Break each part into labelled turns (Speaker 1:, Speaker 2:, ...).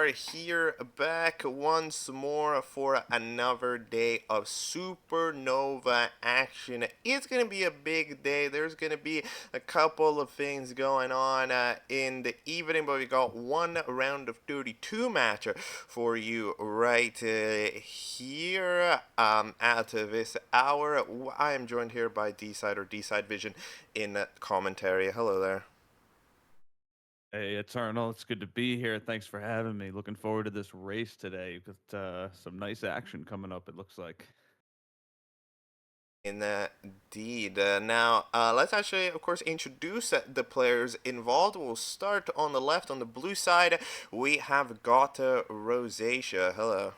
Speaker 1: are here back once more for another day of Supernova action. It's going to be a big day. There's going to be a couple of things going on in the evening, but we got one round of 32 match for you right here at this hour. I am joined here by D-Side or D-Side Vision in commentary. Hello there.
Speaker 2: Hey, Eternal, it's good to be here. Thanks for having me. Looking forward to this race today with some nice action coming up, it looks like.
Speaker 1: Indeed. Now, let's actually, of course, introduce the players involved. We'll start on the left. On the blue side, we have got Roseatia. Hello.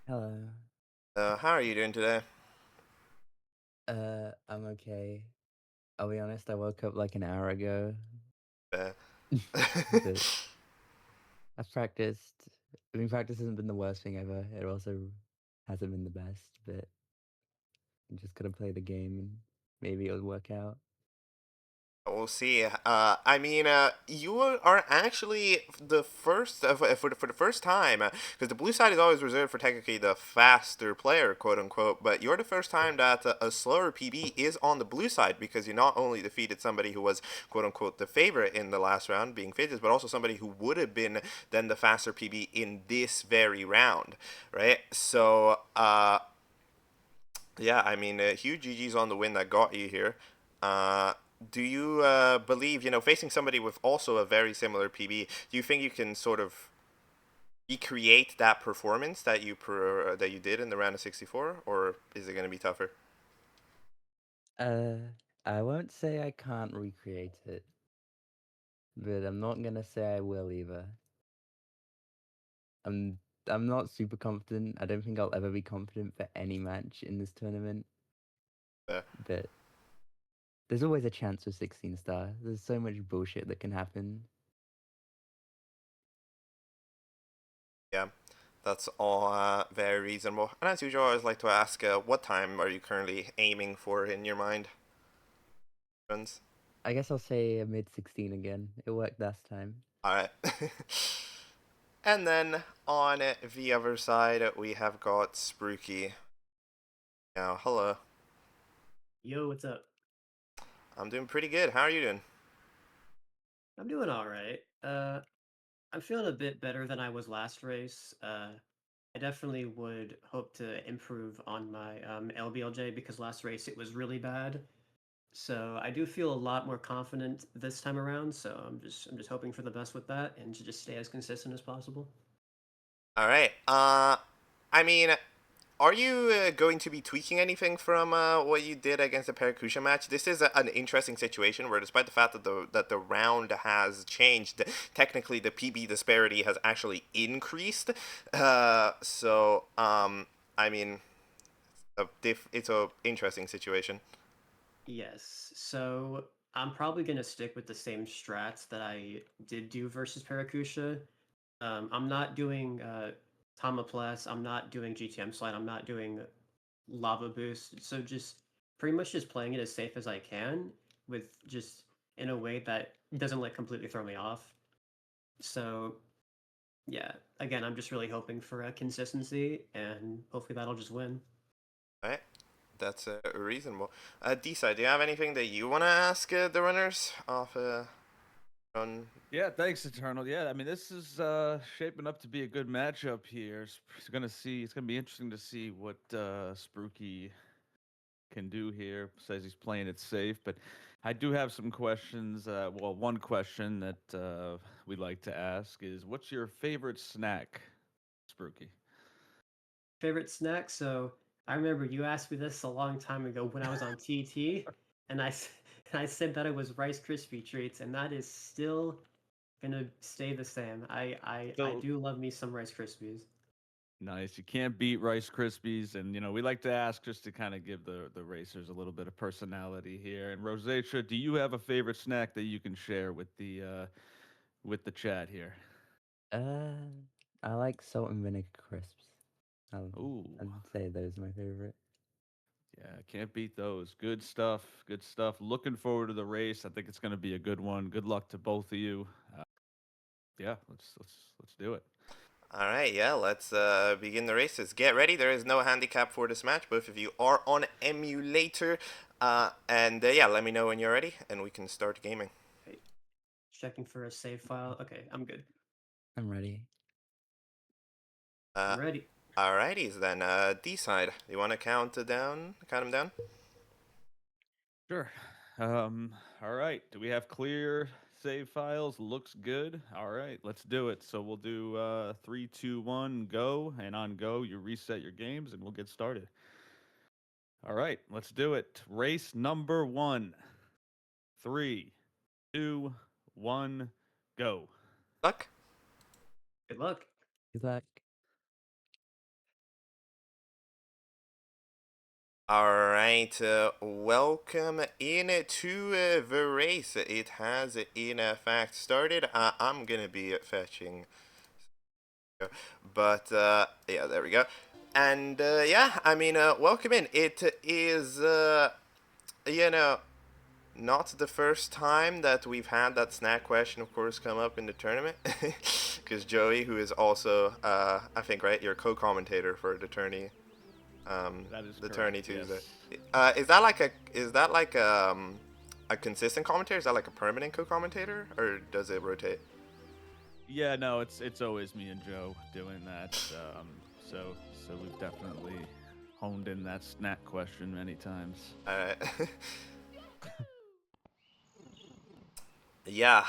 Speaker 3: Hello.
Speaker 1: How are you doing today?
Speaker 3: I'm okay. I'll be honest, I woke up like an hour ago,
Speaker 1: Uh,
Speaker 3: but I've practiced. I mean, practice hasn't been the worst thing ever. It also hasn't been the best, but I'm just gonna play the game and maybe it'll work out.
Speaker 1: We'll see. You are actually the first for the first time, because the blue side is always reserved for technically the faster player, quote unquote. But you're the first time that a slower PB is on the blue side because you not only defeated somebody who was quote unquote the favorite in the last round, being Fidgets, but also somebody who would have been then the faster PB in this very round, right? Yeah, huge GG's on the win that got you here. Uh, do you believe, facing somebody with also a very similar PB, do you think you can sort of recreate that performance that you did in the round of 64, or is it going to be tougher?
Speaker 3: Uh, I won't say I can't recreate it, but I'm not gonna say I will either. I'm I'm not super confident. I don't think I'll ever be confident for any match in this tournament,
Speaker 1: Uh,
Speaker 3: but there's always a chance with 16 star. There's so much bullshit that can happen.
Speaker 1: yeah, that's all very reasonable. And as usual, I always like to ask, what time are you currently aiming for in your mind, friends?
Speaker 3: I guess I'll say a mid 16 again. It worked last time.
Speaker 1: All right. And then on the other side, we have got Sprookie. Now, hello.
Speaker 4: Yo, what's up?
Speaker 1: I'm doing pretty good. How are you doing?
Speaker 4: I'm doing all right. I'm feeling a bit better than I was last race. I definitely would hope to improve on my LBLJ because last race it was really bad. So I do feel a lot more confident this time around. So I'm just hoping for the best with that and to just stay as consistent as possible.
Speaker 1: All right. I mean, are you going to be tweaking anything from what you did against the Parakusha match? This is an interesting situation where, despite the fact that the round has changed, technically the PB disparity has actually increased. I mean, it's a interesting situation.
Speaker 4: Yes. So I'm probably gonna stick with the same strats that I did do versus Parakusha. I'm not doing Tama Plus. I'm not doing GTM Slide. I'm not doing Lava Boost. So just pretty much just playing it as safe as I can with just in a way that doesn't like completely throw me off. So yeah, again, I'm just really hoping for a consistency and hopefully that'll just win.
Speaker 1: All right. That's reasonable. Disa, do you have anything that you want to ask the runners off on?
Speaker 2: Yeah, thanks, Eternal. Yeah, I mean, this is shaping up to be a good matchup here. It's gonna be interesting to see what Sprookie can do here. Says he's playing it safe, but I do have some questions. Well, one question that we'd like to ask is, what's your favorite snack, Sprookie?
Speaker 4: Favorite snack? So I remember you asked me this a long time ago when I was on TT, and and I said that it was Rice Krispie treats, and that is still gonna stay the same. I
Speaker 2: So
Speaker 4: do love me some Rice Krispies.
Speaker 2: nice. You can't beat Rice Krispies, and we like to ask just to kind of give the racers a little bit of personality here. And Rosatia, do you have a favorite snack that you can share with the chat here?
Speaker 3: Uh, I like salt and vinegar crisps. I'll,
Speaker 2: Ooh,
Speaker 3: I'd say those are my favorite.
Speaker 2: yeah, can't beat those. Good stuff. Good stuff. Looking forward to the race. I think it's going to be a good one. Good luck to both of you. yeah, let's do it.
Speaker 1: All right, yeah, let's begin the races. Get ready. There is no handicap for this match. Both of you are on emulator. And yeah, let me know when you're ready, and we can start gaming.
Speaker 4: Okay. Checking for a save file. Okay, I'm good.
Speaker 3: I'm ready.
Speaker 1: Uh,
Speaker 4: I'm ready.
Speaker 1: Alrighties then. D side. You want to count down? Count them down.
Speaker 2: Sure. All right. Do we have clear save files? Looks good. All right, let's do it. So we'll do 3, 2, 1, go, and on go you reset your games, and we'll get started. All right, let's do it. Race number 1. 3, 2, 1, go.
Speaker 1: Luck.
Speaker 4: Good luck.
Speaker 3: Good luck.
Speaker 1: Alright, welcome in to the race. It has in fact started. I'm gonna be fetching, but yeah, there we go. And yeah, I mean, welcome in. It is, you know, not the first time that we've had that snack question, of course, come up in the tournament. Because Joey, who is also, I think, right, your co-commentator for the tourney.
Speaker 2: That is
Speaker 1: The
Speaker 2: correct,
Speaker 1: tourney Tuesday.
Speaker 2: yes.
Speaker 1: Is that like a consistent commentator? Is that like a permanent co-commentator, or does it rotate?
Speaker 2: Yeah, no, it's always me and Joe doing that. So we've definitely honed in that snack question many times.
Speaker 1: All right. Yeah.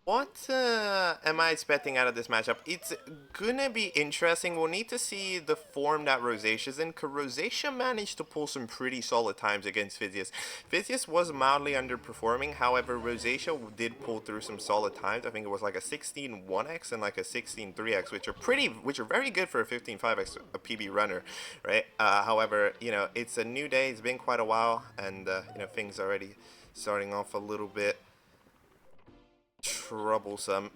Speaker 1: What am I expecting out of this matchup? It's gonna be interesting. We'll need to see the form that Roseatia's in, because Roseatia managed to pull some pretty solid times against Physius. Physius was mildly underperforming, however, Roseatia did pull through some solid times. I think it was like a 16-1x and like a 16-3x, which are very good for a 15-5x a PB runner, right? However, it's a new day. It's been quite a while, and things already starting off a little bit troublesome.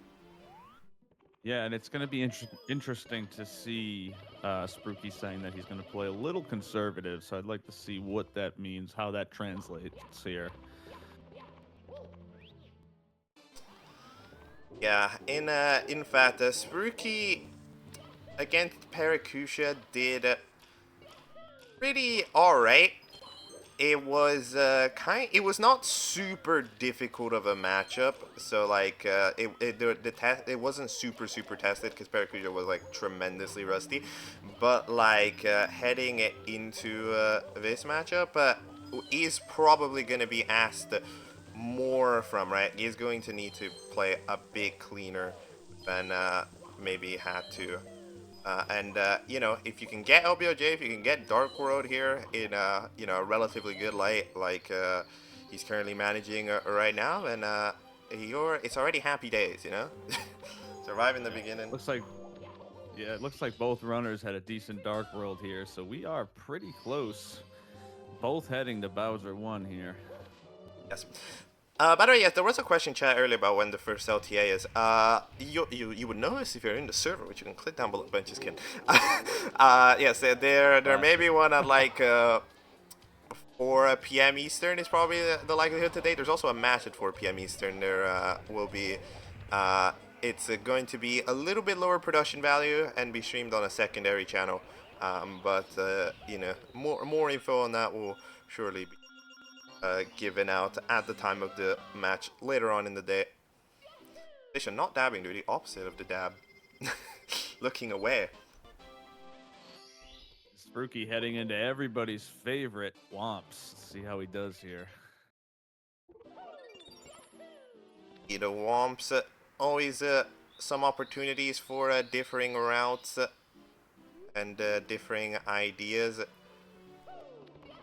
Speaker 2: Yeah, and it's going to be interesting to see Sprookie saying that he's going to play a little conservative. So I'd like to see what that means, how that translates here.
Speaker 1: Yeah, in fact, Sprookie against Parakusha did pretty alright. It was not super difficult of a matchup, so like it wasn't super tested because Paracuja was like tremendously rusty, but like heading into this matchup, he's probably gonna be asked more from, right. He's going to need to play a bit cleaner than maybe he had to. And if you can get LBOJ, if you can get Dark World here in a relatively good light, like he's currently managing right now, then it's already happy days, Surviving the beginning.
Speaker 2: It looks like both runners had a decent Dark World here, so we are pretty close. Both heading to Bowser 1 here.
Speaker 1: Yes. By the way, yes, there was a question chat earlier about when the first LTA is. You would notice if you're in the server, which you can click down below. But just kidding. Yes, there may be one at like 4 p.m. Eastern is probably the likelihood today. There's also a match at 4 p.m. Eastern. There will be. It's going to be a little bit lower production value and be streamed on a secondary channel. But more info on that will surely be given out at the time of the match later on in the day. Not dabbing, dude. The opposite of the dab. Looking away.
Speaker 2: Sprookie heading into everybody's favorite Womps. Let's see how he does here.
Speaker 1: The Womps, always some opportunities for differing routes and differing ideas.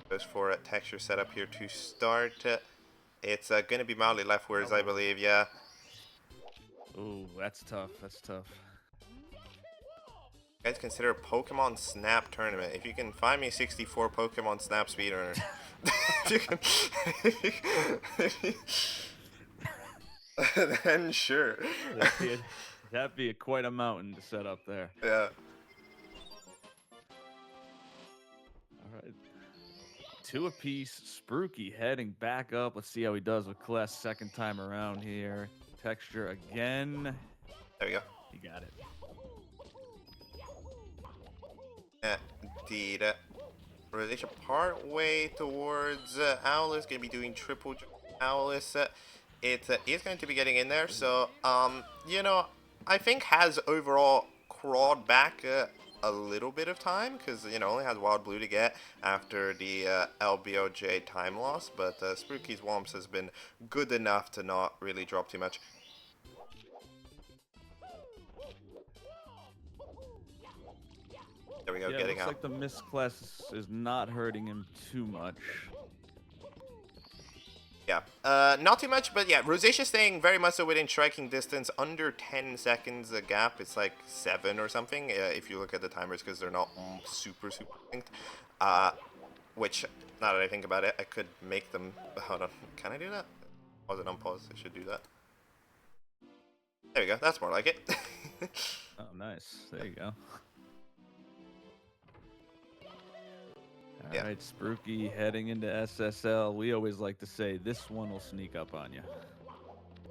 Speaker 1: Goes for a texture setup here to start. It's going to be mildly leftwards, I believe, yeah.
Speaker 2: Ooh, that's tough. That's tough.
Speaker 1: You guys consider a Pokemon Snap tournament. If you can find me 64 Pokemon Snap speedrunners. Then sure.
Speaker 2: That'd be quite a mountain to set up there.
Speaker 1: Yeah.
Speaker 2: All right. 2 apiece. Sprookie heading back up. Let's see how he does with Kless second time around here. texture again.
Speaker 1: There we go.
Speaker 2: You got it.
Speaker 1: Indeed. Roseatia part way towards Owlus. Going to be doing triple Owlus. It is going to be getting in there. So, you know, I think has overall crawled back a little bit of time because, you know, only has Wild Blue to get after the LBOJ time loss. But Sprookie's Womps has been good enough to not really drop too much. There we go,
Speaker 2: Yeah,
Speaker 1: getting
Speaker 2: looks
Speaker 1: out.
Speaker 2: like the miss class is not hurting him too much.
Speaker 1: Yeah, not too much, but yeah, Roseatia staying very much so within striking distance, under 10 seconds a gap. It's like 7 or something, if you look at the timers, because they're not super linked. Which, now that I think about it, I could make them... Hold on, can I do that? Pause it on pause, I should do that. There we go, that's more like it.
Speaker 2: Oh, nice. There you go. All
Speaker 1: Yeah.
Speaker 2: right, Sprookie heading into SSL. We always like to say this one will sneak up on you.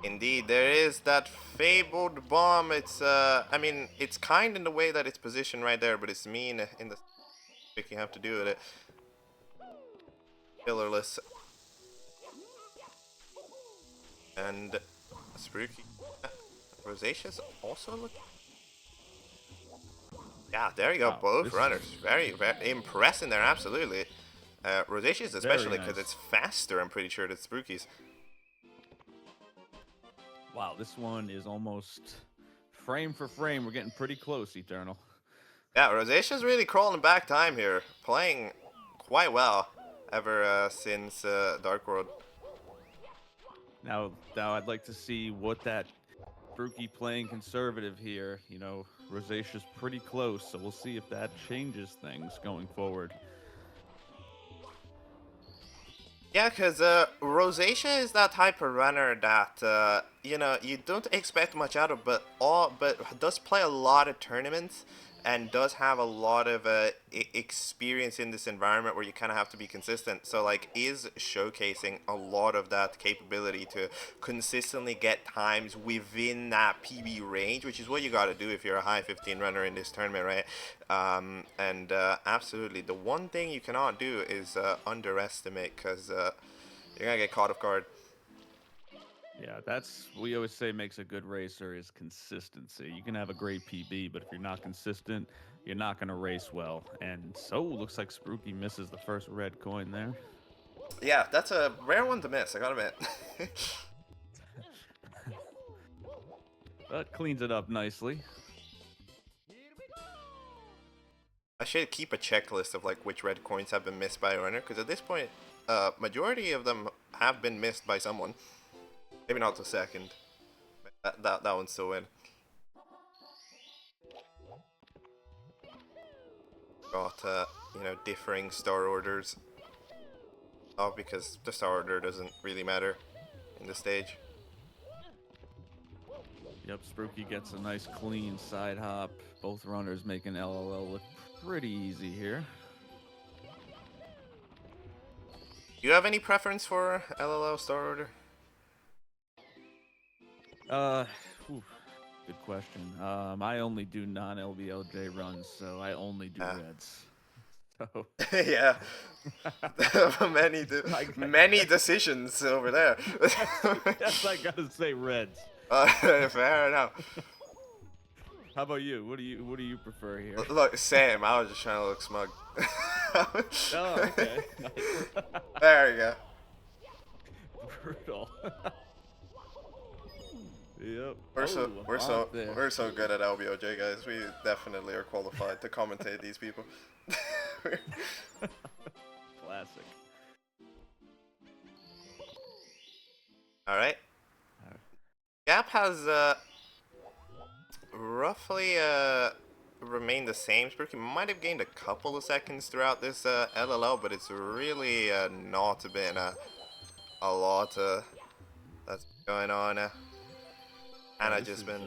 Speaker 1: Indeed, there is that fabled bomb. It's, I mean, it's kind in the way that it's positioned right there, but it's mean in the... you have to do with it. Pillarless. And Sprookie. Roseatia's also looking... Yeah, there you go,
Speaker 2: Wow,
Speaker 1: both
Speaker 2: this
Speaker 1: runners.
Speaker 2: is-
Speaker 1: Very impressing there, absolutely. Roseacia's especially because
Speaker 2: nice.
Speaker 1: it's faster, I'm pretty sure, than Sprookie's.
Speaker 2: Wow, this one is almost frame for frame. We're getting pretty close, Eternal.
Speaker 1: Yeah, Roseacia's really crawling back time here. Playing quite well ever since Dark World.
Speaker 2: Now I'd like to see what that Sprookie playing conservative here. You know, Roseacia's pretty close, so we'll see if that changes things going forward.
Speaker 1: Yeah, because Roseatia is that type of runner that, you know, you don't expect much out of, but does play a lot of tournaments and does have a lot of experience in this environment where you kind of have to be consistent. So, like, is showcasing a lot of that capability to consistently get times within that PB range, which is what you got to do if you're a high 15 runner in this tournament, right? Absolutely, the one thing you cannot do is underestimate, because you're gonna get caught off guard.
Speaker 2: Yeah, that's we always say makes a good racer is consistency. You can have a great PB, but if you're not consistent, you're not going to race well. And so looks like Sprookie misses the first red coin there.
Speaker 1: Yeah, that's a rare one to miss, I gotta admit.
Speaker 2: But cleans it up nicely.
Speaker 1: I should keep a checklist of like which red coins have been missed by a runner, because at this point, majority of them have been missed by someone. Maybe not the second. That one's still in. Got you know, differing star orders. Oh, because the star order doesn't really matter in the stage.
Speaker 2: Yep, Sprookie gets a nice clean side hop. Both runners making LLL look pretty easy here.
Speaker 1: Do you have any preference for LLL star order?
Speaker 2: Good question. I only do non-LBLJ runs, so I only do reds. So
Speaker 1: Yeah, many decisions over there.
Speaker 2: yes, I gotta say reds.
Speaker 1: Fair enough.
Speaker 2: How about you? What do you prefer here?
Speaker 1: Look, same. I was just trying to look smug.
Speaker 2: Oh, okay.
Speaker 1: There you go.
Speaker 2: Brutal. Yep.
Speaker 1: We're so good at LBOJ, guys. We definitely are qualified to commentate these people.
Speaker 2: Classic.
Speaker 1: All right. Gap has roughly remained the same. Sprookie might have gained a couple of seconds throughout this LLL, but it's really not been a lot that's going on. And I've just been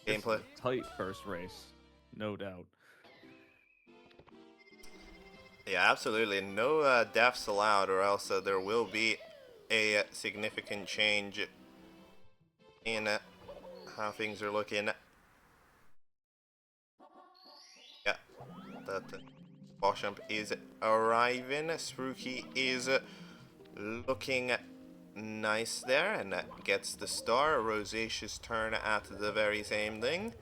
Speaker 1: gameplay.
Speaker 2: This is a tight first race, no doubt.
Speaker 1: Yeah, absolutely. No deaths allowed, or else there will be a significant change in how things are looking. Yeah, that boss jump is arriving. Sprookie is looking nice there and gets the star. Roseacia's turn at the very same thing.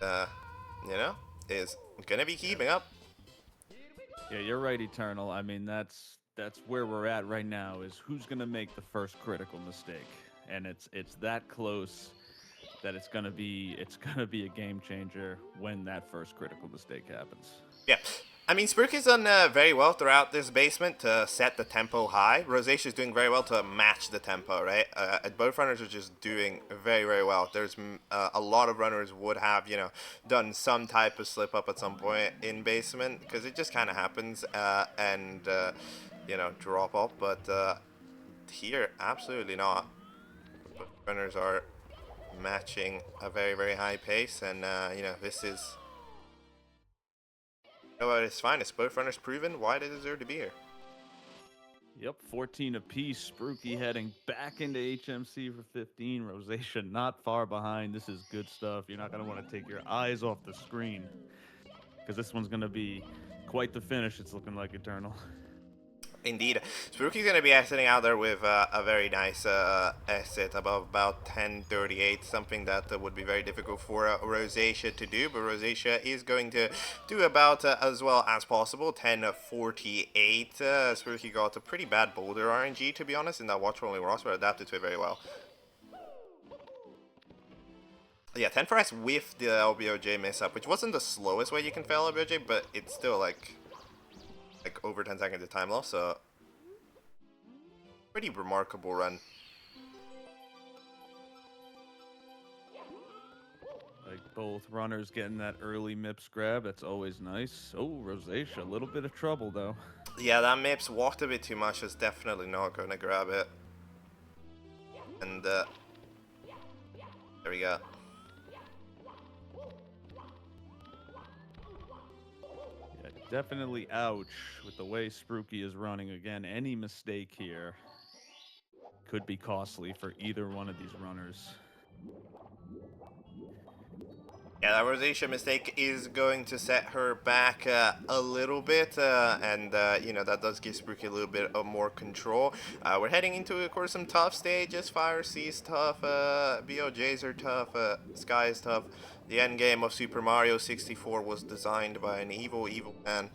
Speaker 1: You know, is gonna be keeping up.
Speaker 2: Yeah, you're right, Eternal. I mean, that's where we're at right now. Is who's gonna make the first critical mistake, and it's that close that it's gonna be a game changer when that first critical mistake happens.
Speaker 1: Yeah. I mean, Sprookie's done very well throughout this basement to set the tempo high. Roseacia's doing very well to match the tempo, right? Both runners are just doing very, very well. There's a lot of runners would have, you know, done some type of slip up at some point in basement because it just kind of happens and, you know, drop off. But here, absolutely not. Both runners are matching a very, very high pace, and, you know, this is. No, it's fine. It's both runners proven why they deserve to be here.
Speaker 2: Yep, 14 apiece. Sprookie heading back into HMC for 15. Roseatia not far behind. This is good stuff. You're not going to want to take your eyes off the screen because this one's going to be quite the finish. It's looking like Eternal.
Speaker 1: Indeed. Sprookie's going to be exiting out there with a very nice exit above about 10:38, something that would be very difficult for Roseatia to do, but Roseatia is going to do about as well as possible, 10:48. Sprookie got a pretty bad boulder RNG, to be honest, in that watch only Ross, but adapted to it very well. Yeah, 10 for S with the LBOJ miss up, which wasn't the slowest way you can fail LBOJ, but it's still like over 10 seconds of time loss, so pretty remarkable run.
Speaker 2: Like both runners getting that early MIPS grab, that's always nice. Oh, Roseatia, a little bit of trouble though.
Speaker 1: Yeah, that MIPS walked a bit too much, is definitely not going to grab it. And there we go.
Speaker 2: Definitely ouch with the way Sprookie is running. Again, any mistake here could be costly for either one of these runners.
Speaker 1: Yeah, that Roseatia mistake is going to set her back a little bit, and you know, that does give Sprookie a little bit of more control. We're heading into, of course, some tough stages. Fire C's tough, BOJs are tough, Sky is tough. The end game of Super Mario 64 was designed by an evil, evil man.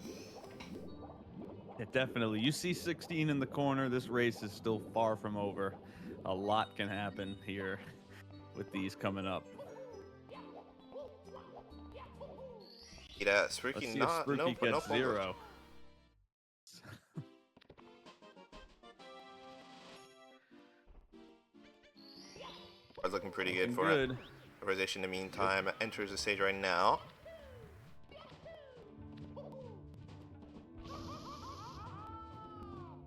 Speaker 2: Yeah, definitely. You see 16 in the corner. This race is still far from over. A lot can happen here with these coming up.
Speaker 1: Yeah, Sprookie
Speaker 2: Let's see
Speaker 1: not,
Speaker 2: if Sprookie gets zero.
Speaker 1: It's looking pretty good for it. Roseatia, in the meantime, enters the stage right now.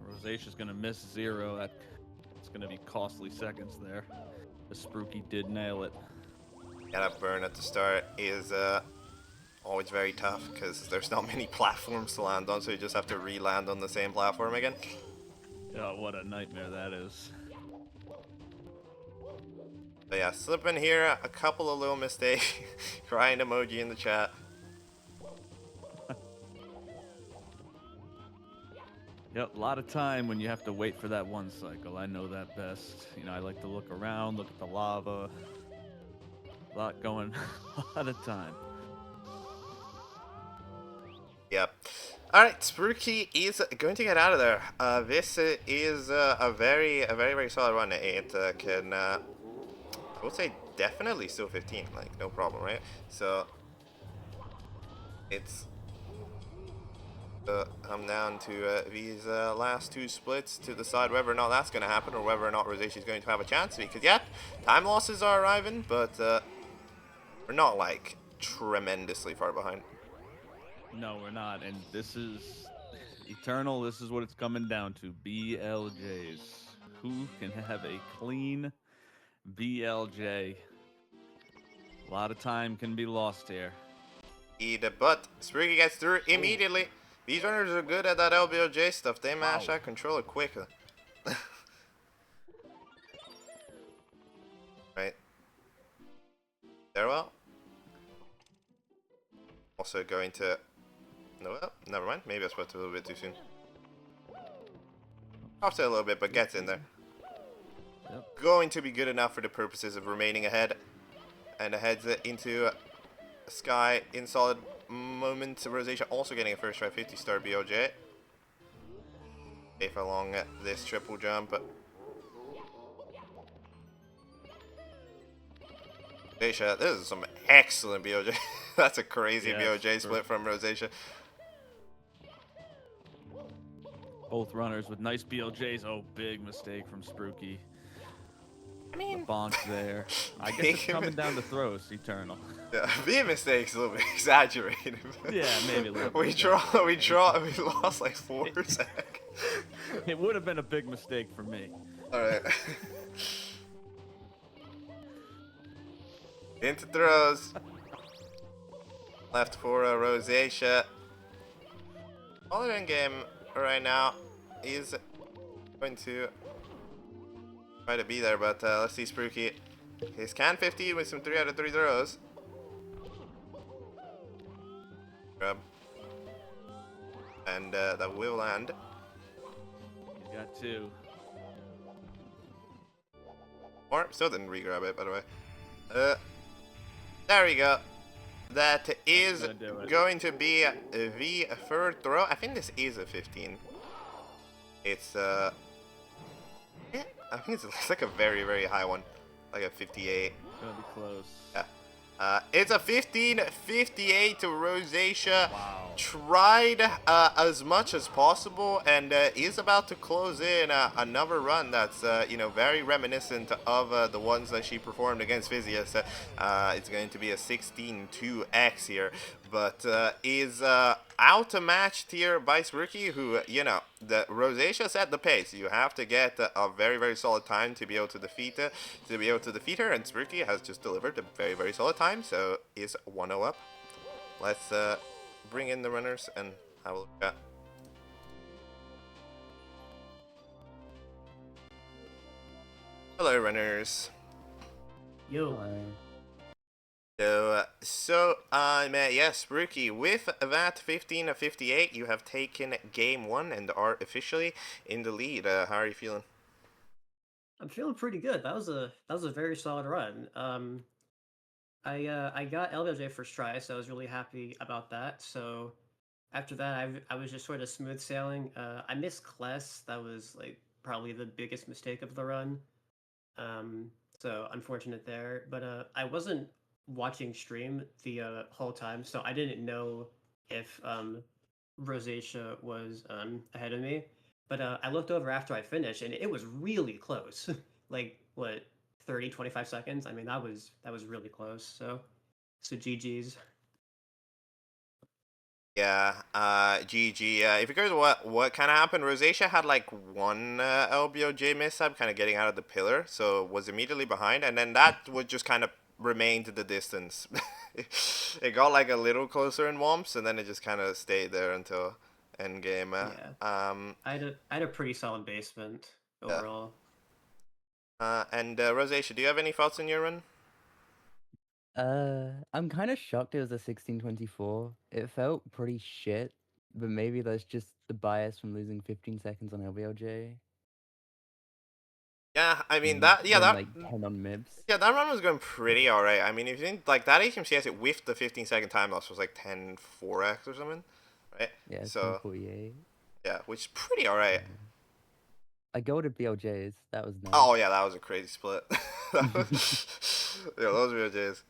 Speaker 2: Roseacia's going to miss zero. That's going to be costly seconds there. The Sprookie did nail it.
Speaker 1: Yeah, that burn at the start is always very tough because there's not many platforms to land on, so you just have to re-land on the same platform again.
Speaker 2: Oh, what a nightmare that is.
Speaker 1: But yeah, slipping here, a couple of little mistakes. Crying emoji in the chat.
Speaker 2: Yep, a lot of time when you have to wait for that one cycle. I know that best. You know, I like to look around, look at the lava. A lot going, a lot of time. Yep.
Speaker 1: Alright, Sprookie is going to get out of there. This is a very, very solid run. It can, I would say, definitely still 15, like, no problem, right? So, it's come down to these last two splits to decide whether or not that's going to happen or whether or not Roseatia is going to have a chance. Because, yeah, time losses are arriving, but we're not, like, tremendously far behind.
Speaker 2: No, we're not. And this is Eternal. This is what it's coming down to. BLJs. Who can have a clean BLJ? A lot of time can be lost here.
Speaker 1: But Sprookie gets through immediately. These runners are good at that LBOJ stuff. They mash that controller quicker. also going to... No, well, never mind. Maybe I spoke a little bit too soon. Drops it a little bit, but gets in there.
Speaker 2: Yep.
Speaker 1: Going to be good enough for the purposes of remaining ahead. And heads into Sky in solid moment. Roseatia also getting a first try 50 star BOJ. Safe along this triple jump. Roseatia, this is some excellent BOJ. That's a crazy BOJ split from Roseatia.
Speaker 2: Both runners with nice BLJs. Oh, big mistake from Sprookie.
Speaker 1: I mean,
Speaker 2: the bonk there. I guess it's coming down to throws, Eternal.
Speaker 1: Yeah, being mistakes a little bit exaggerated.
Speaker 2: Yeah, maybe a little bit.
Speaker 1: We lost like 4 seconds.
Speaker 2: It would have been a big mistake for me.
Speaker 1: Alright. Into throws. Left for Roseatia. All in game right now. He's going to try to be there, but let's see Sprookie. His can 15 with some 3 out of 3 throws. Grab. And that will land.
Speaker 2: He's got 2.
Speaker 1: Or still didn't re-grab it, by the way. There we go. That is going to be the third throw. I think this is a 15. It's yeah, I think it's like a very, very high one, like a 58.
Speaker 2: Gonna be close.
Speaker 1: Yeah. It's a 15-58 to Roseatia.
Speaker 2: Wow.
Speaker 1: Tried as much as possible and is about to close in another run that's you know, very reminiscent of the ones that she performed against Physius. It's going to be a 16-2x here, but is outmatched here by Sprookie, who, you know, the Roseatia set the pace. You have to get a very, very solid time to be able to defeat her, and Sprookie has just delivered a very, very solid time, so is 1-0 up. Let's bring in the runners and have a look at. Hello, runners.
Speaker 4: Yo.
Speaker 1: So, yes, Sprookie, with that 15-58, you have taken game 1 and are officially in the lead. How are you feeling?
Speaker 4: I'm feeling pretty good. That was a very solid run. I got LBJ first try, so I was really happy about that. So after that, I was just sort of smooth sailing. I missed Kless. That was like probably the biggest mistake of the run. So unfortunate there. But I wasn't watching stream the whole time, so I didn't know if Roseatia was ahead of me. But I looked over after I finished, and it was really close. Like what, 30, 25 seconds? I mean, that was really close. So GG's.
Speaker 1: Yeah, GG. If you guys what kind of happened, Roseatia had like one LBOJ mishap, kind of getting out of the pillar, so was immediately behind, and then that would just kind of remain to the distance. It got like a little closer in Womps, and then it just kind of stayed there until end game.
Speaker 4: Yeah. I had a pretty solid basement overall.
Speaker 1: And Roseatia, do you have any thoughts on your run?
Speaker 3: I'm kind of shocked it was a 1624. It felt pretty shit, but maybe that's just the bias from losing 15 seconds on LBLJ.
Speaker 1: Yeah, I mean
Speaker 3: Then
Speaker 1: that
Speaker 3: like 10 on MIBs.
Speaker 1: Yeah, that run was going pretty alright. I mean, if you think like that HMCS, it with the 15-second time loss was like 10-4x or something, right?
Speaker 3: Yeah,
Speaker 1: So
Speaker 3: 1048.
Speaker 1: yeah, which is pretty alright.
Speaker 3: I go to BLJs. That was nice.
Speaker 1: Oh yeah, that was a crazy split. Yeah, those BLJs.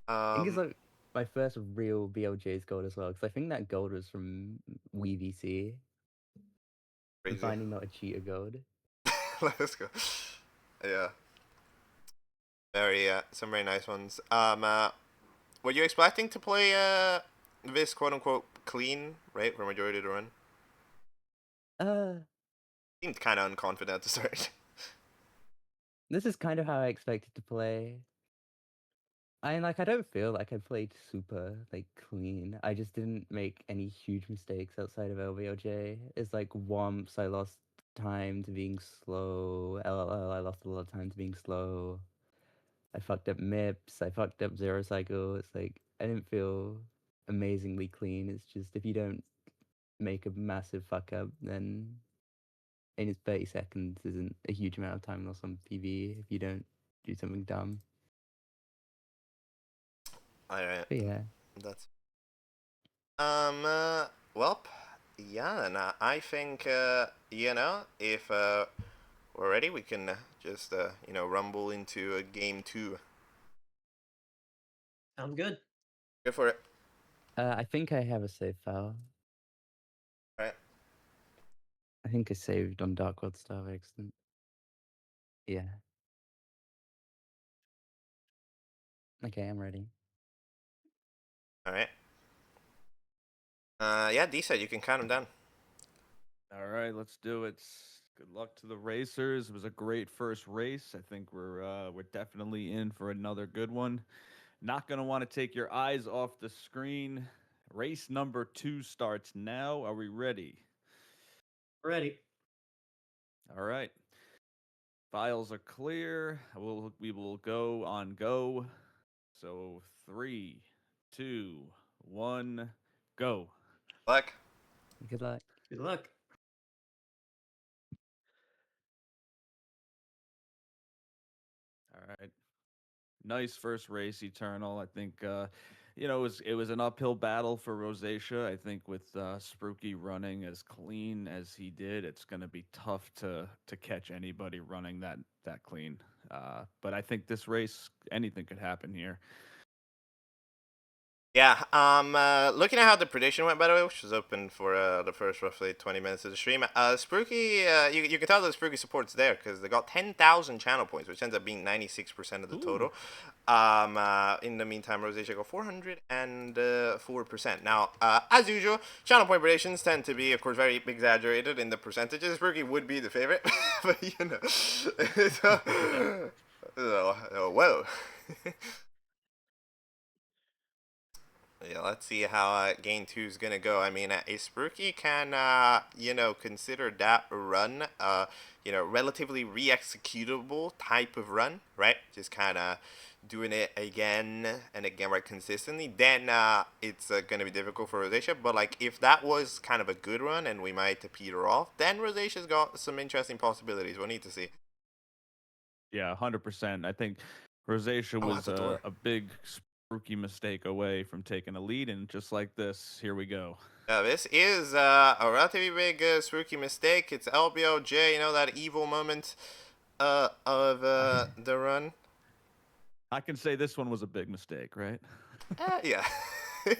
Speaker 3: I think it's like my first real BLJ's gold as well, because I think that gold was from WeVC.
Speaker 1: Crazy.
Speaker 3: Finding not a cheater gold.
Speaker 1: Let's go. Yeah. Some very nice ones. Were you expecting to play this quote unquote clean, right, for majority of the run? Seemed kind of unconfident to start.
Speaker 3: This is kind of how I expected to play. I don't feel like I played super like clean. I just didn't make any huge mistakes outside of LVOJ. It's like Womps, I lost time to being slow. LLL, I lost a lot of time to being slow. I fucked up MIPS, I fucked up Zero Cycle. It's like I didn't feel amazingly clean. It's just if you don't make a massive fuck up, then in its 30 seconds isn't a huge amount of time lost on PvE if you don't do something dumb.
Speaker 1: Alright,
Speaker 3: But yeah,
Speaker 1: that's well, yeah, and I think if we're ready, we can just rumble into game 2.
Speaker 4: Sounds good.
Speaker 1: Go for it.
Speaker 3: I think I have a save file.
Speaker 1: Alright.
Speaker 3: I think I saved on Dark World Star by accident. Yeah. Okay, I'm ready.
Speaker 1: Alright. Yeah, D-Side, you can count them down.
Speaker 2: All right, let's do it. Good luck to the racers. It was a great first race. I think we're definitely in for another good one. Not gonna want to take your eyes off the screen. Race number 2 starts now. Are we ready?
Speaker 4: Ready.
Speaker 2: All right. Files are clear. We will go on go. So 3, 2, 1, go.
Speaker 1: Luck.
Speaker 3: Good luck.
Speaker 4: Good luck.
Speaker 2: All right. Nice first race, Eternal. I think it was an uphill battle for Roseatia. I think with Sprookie running as clean as he did, it's going to be tough to catch anybody running that clean. But I think this race, anything could happen here.
Speaker 1: Yeah, looking at how the prediction went, by the way, which was open for the first roughly 20 minutes of the stream, Sprookie, you can tell that Sprookie support's there because they got 10,000 channel points, which ends up being 96% of the total. In the meantime, Roseatia got 404%. Now, as usual, channel point predictions tend to be, of course, very exaggerated in the percentages. Sprookie would be the favorite, but whoa. Yeah, let's see how game 2 is gonna go. I mean, a Sprookie can, consider that run, relatively re-executable type of run, right? Just kind of doing it again and again, right, consistently. Then it's gonna be difficult for Roseatia. But like, if that was kind of a good run and we might peter off, then Roseatia's got some interesting possibilities. We'll need to see.
Speaker 2: Yeah, 100%. I think Roseatia
Speaker 1: Oh,
Speaker 2: was
Speaker 1: that's a door.
Speaker 2: a big Sprookie mistake away from taking a lead, and just like this, here we go.
Speaker 1: This is a relatively big Sprookie mistake. It's LBOJ, that evil moment of the run.
Speaker 2: I can say this one was a big mistake, right?
Speaker 1: Yeah.
Speaker 2: No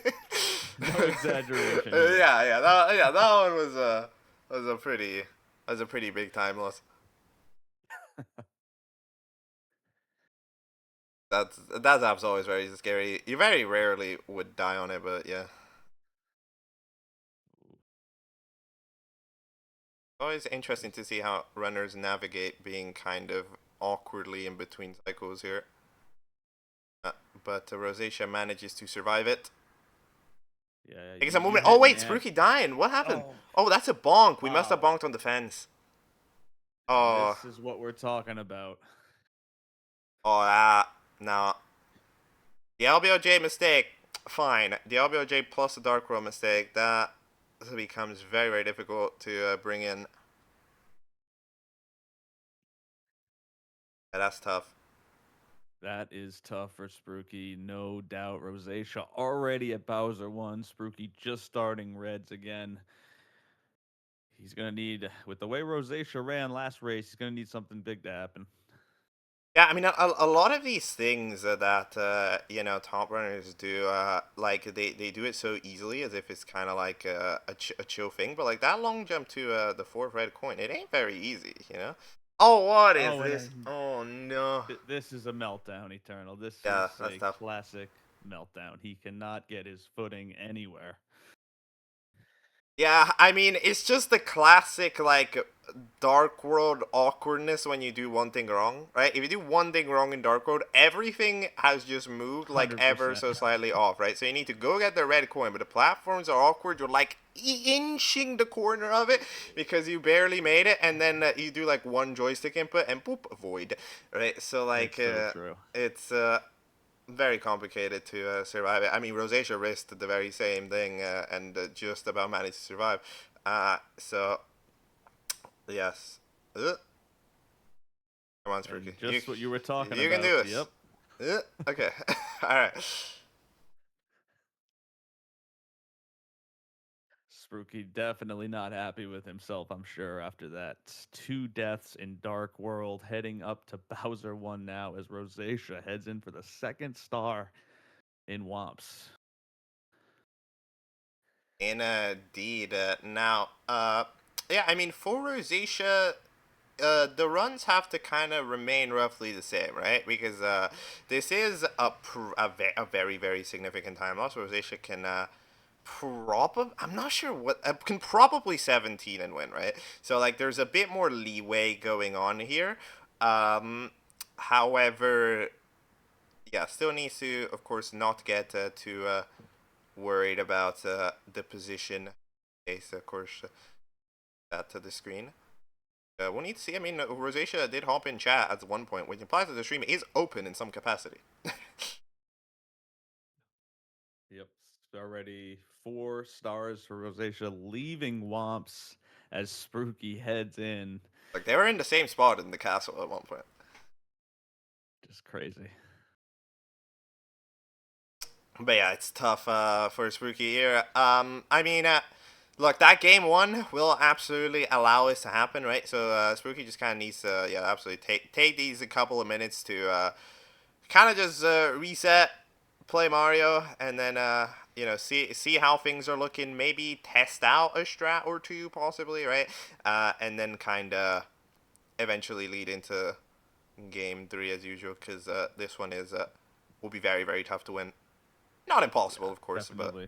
Speaker 2: exaggeration here.
Speaker 1: That one was a pretty big time loss. That app's always very scary. You very rarely would die on it, but yeah. Always interesting to see how runners navigate being kind of awkwardly in between cycles here. But Roseatia manages to survive it.
Speaker 2: Yeah,
Speaker 1: Takes a
Speaker 2: you
Speaker 1: moment.
Speaker 2: hit
Speaker 1: Oh wait,
Speaker 2: me,
Speaker 1: Sprookie dying. What happened?
Speaker 2: Oh.
Speaker 1: Oh, that's a bonk. We must have
Speaker 2: Wow.
Speaker 1: bonked on the fence.
Speaker 2: And
Speaker 1: Oh,
Speaker 2: this is what we're talking about.
Speaker 1: no. The LBOJ mistake, fine. The LBOJ plus the Dark World mistake, that becomes very, very difficult to bring in. Yeah, that's tough.
Speaker 2: That is tough for Sprookie, no doubt. Roseatia already at Bowser 1. Sprookie just starting reds again. He's going to need, with the way Roseatia ran last race, he's going to need something big to happen.
Speaker 1: Yeah, I mean, a lot of these things that, top runners do, like, they do it so easily as if it's kind of like a chill thing. But, like, that long jump to the fourth red coin, it ain't very easy, Oh, what is this? Oh, no.
Speaker 2: This is a meltdown, Eternal. This
Speaker 1: Yeah,
Speaker 2: is
Speaker 1: that's
Speaker 2: a
Speaker 1: tough.
Speaker 2: classic meltdown. He cannot get his footing anywhere.
Speaker 1: Yeah, I mean, it's just the classic, like, Dark World awkwardness when you do one thing wrong, right? If you do one thing wrong in Dark World, everything has just moved, like, ever
Speaker 2: 100%.
Speaker 1: so slightly off, right? So you need to go get the red coin, but the platforms are awkward. You're, like, inching the corner of it because you barely made it, and then you do, like, one joystick input, and boop, void, right? So, like,
Speaker 2: It's so true.
Speaker 1: it's, very complicated to survive it. I mean, Roseatia risked the very same thing and just about managed to survive. So yes. Come on, Sprookie.
Speaker 2: And just what you were talking
Speaker 1: You can
Speaker 2: about.
Speaker 1: do this.
Speaker 2: Yep.
Speaker 1: Okay. All right.
Speaker 2: Sprookie definitely not happy with himself, I'm sure, after that. 2 deaths in Dark World, heading up to Bowser 1 now as Roseatia heads in for the 2nd star in Womps.
Speaker 1: Indeed. Now, yeah, I mean, for Roseatia, the runs have to kind of remain roughly the same, right? Because this is a very, very significant time loss. Roseatia can probably, I'm not sure what, can probably 17 and win, right? So, like, there's a bit more leeway going on here. However, yeah, still needs to, of course, not get too worried about the position. Okay, so, of course, that to the screen. We'll need to see. I mean, Roseatia did hop in chat at one point, which implies that the stream is open in some capacity.
Speaker 2: Yep. Already 4 stars for Roseatia, leaving Womps as Sprookie heads in.
Speaker 1: Like, they were in the same spot in the castle at one point.
Speaker 2: Just crazy.
Speaker 1: But yeah, it's tough for Sprookie here. I mean, look, that game 1 will absolutely allow this to happen, right? So Sprookie just kind of needs to, yeah, absolutely take these a couple of minutes to kind of just reset, play Mario, and then you know, see how things are looking. Maybe test out a strat or two, possibly, right? And then kind of eventually lead into game 3 as usual, because this one is will be very, very tough to win. Not impossible,
Speaker 2: Yeah,
Speaker 1: of course,
Speaker 2: definitely.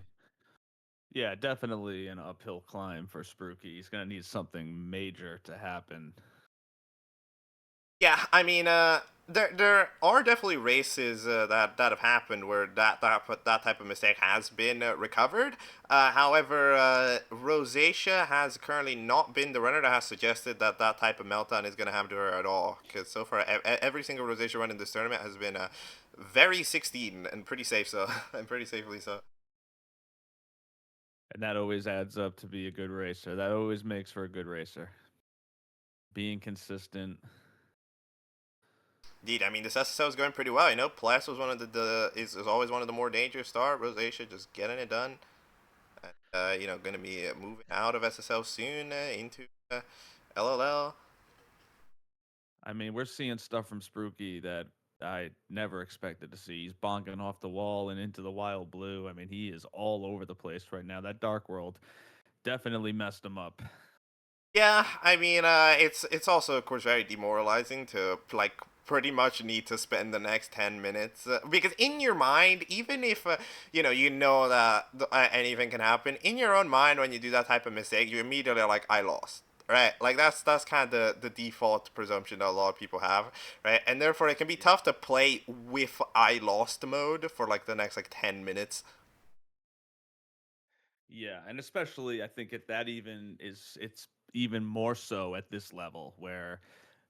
Speaker 2: Yeah, definitely an uphill climb for Sprookie. He's going to need something major to happen.
Speaker 1: yeah, I mean, there are definitely races that have happened where that type of mistake has been recovered. However, Roseatia has currently not been the runner that has suggested that that type of meltdown is going to happen to her at all. Because so far, every single Roseatia run in this tournament has been very 16 and pretty safe, so and pretty safely so.
Speaker 2: And that always adds up to be a good racer. That always makes for a good racer. Being consistent.
Speaker 1: Indeed, I mean, this SSL is going pretty well. You know, Plus was one of is always one of the more dangerous start. Roseatia just getting it done. You know, going to be moving out of SSL soon into LLL.
Speaker 2: I mean, we're seeing stuff from Sprookie that I never expected to see. He's bonking off the wall and into the wild blue. I mean, he is all over the place right now. That Dark World definitely messed him up.
Speaker 1: Yeah, I mean, it's also of course very demoralizing to like pretty much need to spend the next 10 minutes because in your mind, even if you know that anything can happen, in your own mind when you do that type of mistake, you immediately are like, I lost. Right, like that's kind of the default presumption that a lot of people have, right? And therefore, it can be tough to play with I lost mode for like the next like 10 minutes.
Speaker 2: Yeah, and especially I think that even it's even more so at this level where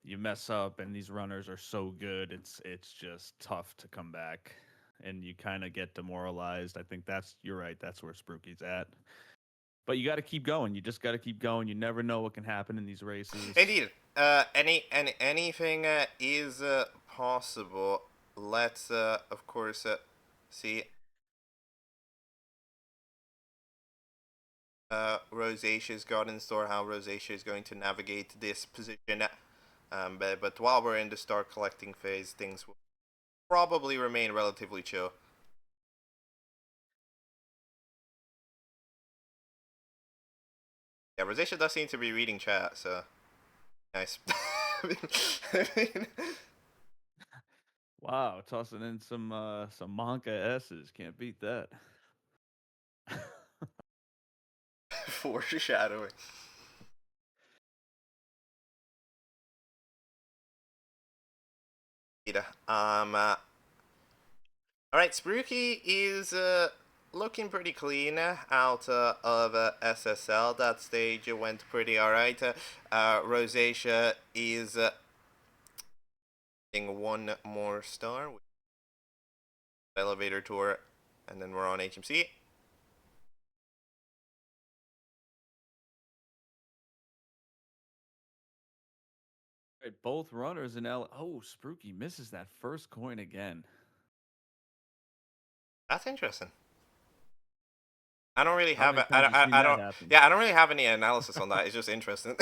Speaker 2: you mess up and these runners are so good, it's just tough to come back and you kind of get demoralized. I think you're right. That's where Sprookie's at. But you got to keep going. You just got to keep going. You never know what can happen in these races.
Speaker 1: Indeed, anything is possible. Let's of course see Roseatia's Garden Store, how Roseatia is going to navigate this position. But while we're in the start collecting phase, things will probably remain relatively chill. Yeah, Roseatia does seem to be reading chat, so nice.
Speaker 2: Wow, tossing in some Monka S's. Can't beat that.
Speaker 1: Foreshadowing. All right, Sprookie is looking pretty clean out of SSL. That stage went pretty alright. Roseatia is getting one more star. elevator tour, and then we're on HMC.
Speaker 2: Right, both runners in L. Oh, Sprookie misses that first coin again.
Speaker 1: That's interesting. I don't really
Speaker 2: How
Speaker 1: have
Speaker 2: many
Speaker 1: a,
Speaker 2: times you seen
Speaker 1: I
Speaker 2: that
Speaker 1: don't
Speaker 2: happen?
Speaker 1: yeah I don't really have any analysis on that. It's just interesting.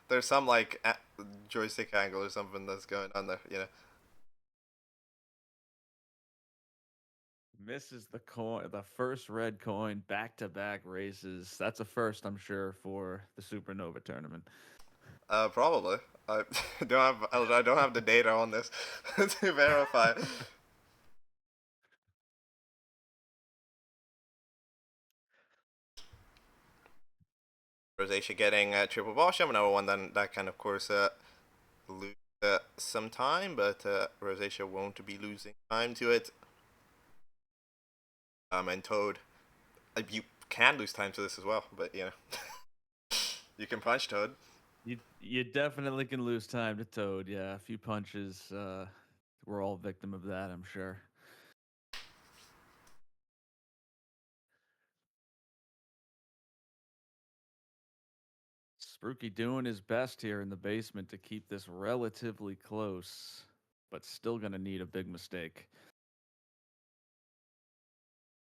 Speaker 1: There's some like joystick angle or something that's going on there. You know.
Speaker 2: Misses the coin, the first red coin, back-to-back races. That's a first, I'm sure, for the Supernova tournament.
Speaker 1: Probably. I I don't have the data on this to verify. Roseatia getting triple ball shove, another one that can of course lose some time, but Roseatia won't be losing time to it. And Toad, you can lose time to this as well, but you know, you can punch Toad.
Speaker 2: You definitely can lose time to Toad. Yeah, a few punches. We're all victim of that, I'm sure. Sprookie doing his best here in the basement to keep this relatively close, but still gonna need a big mistake.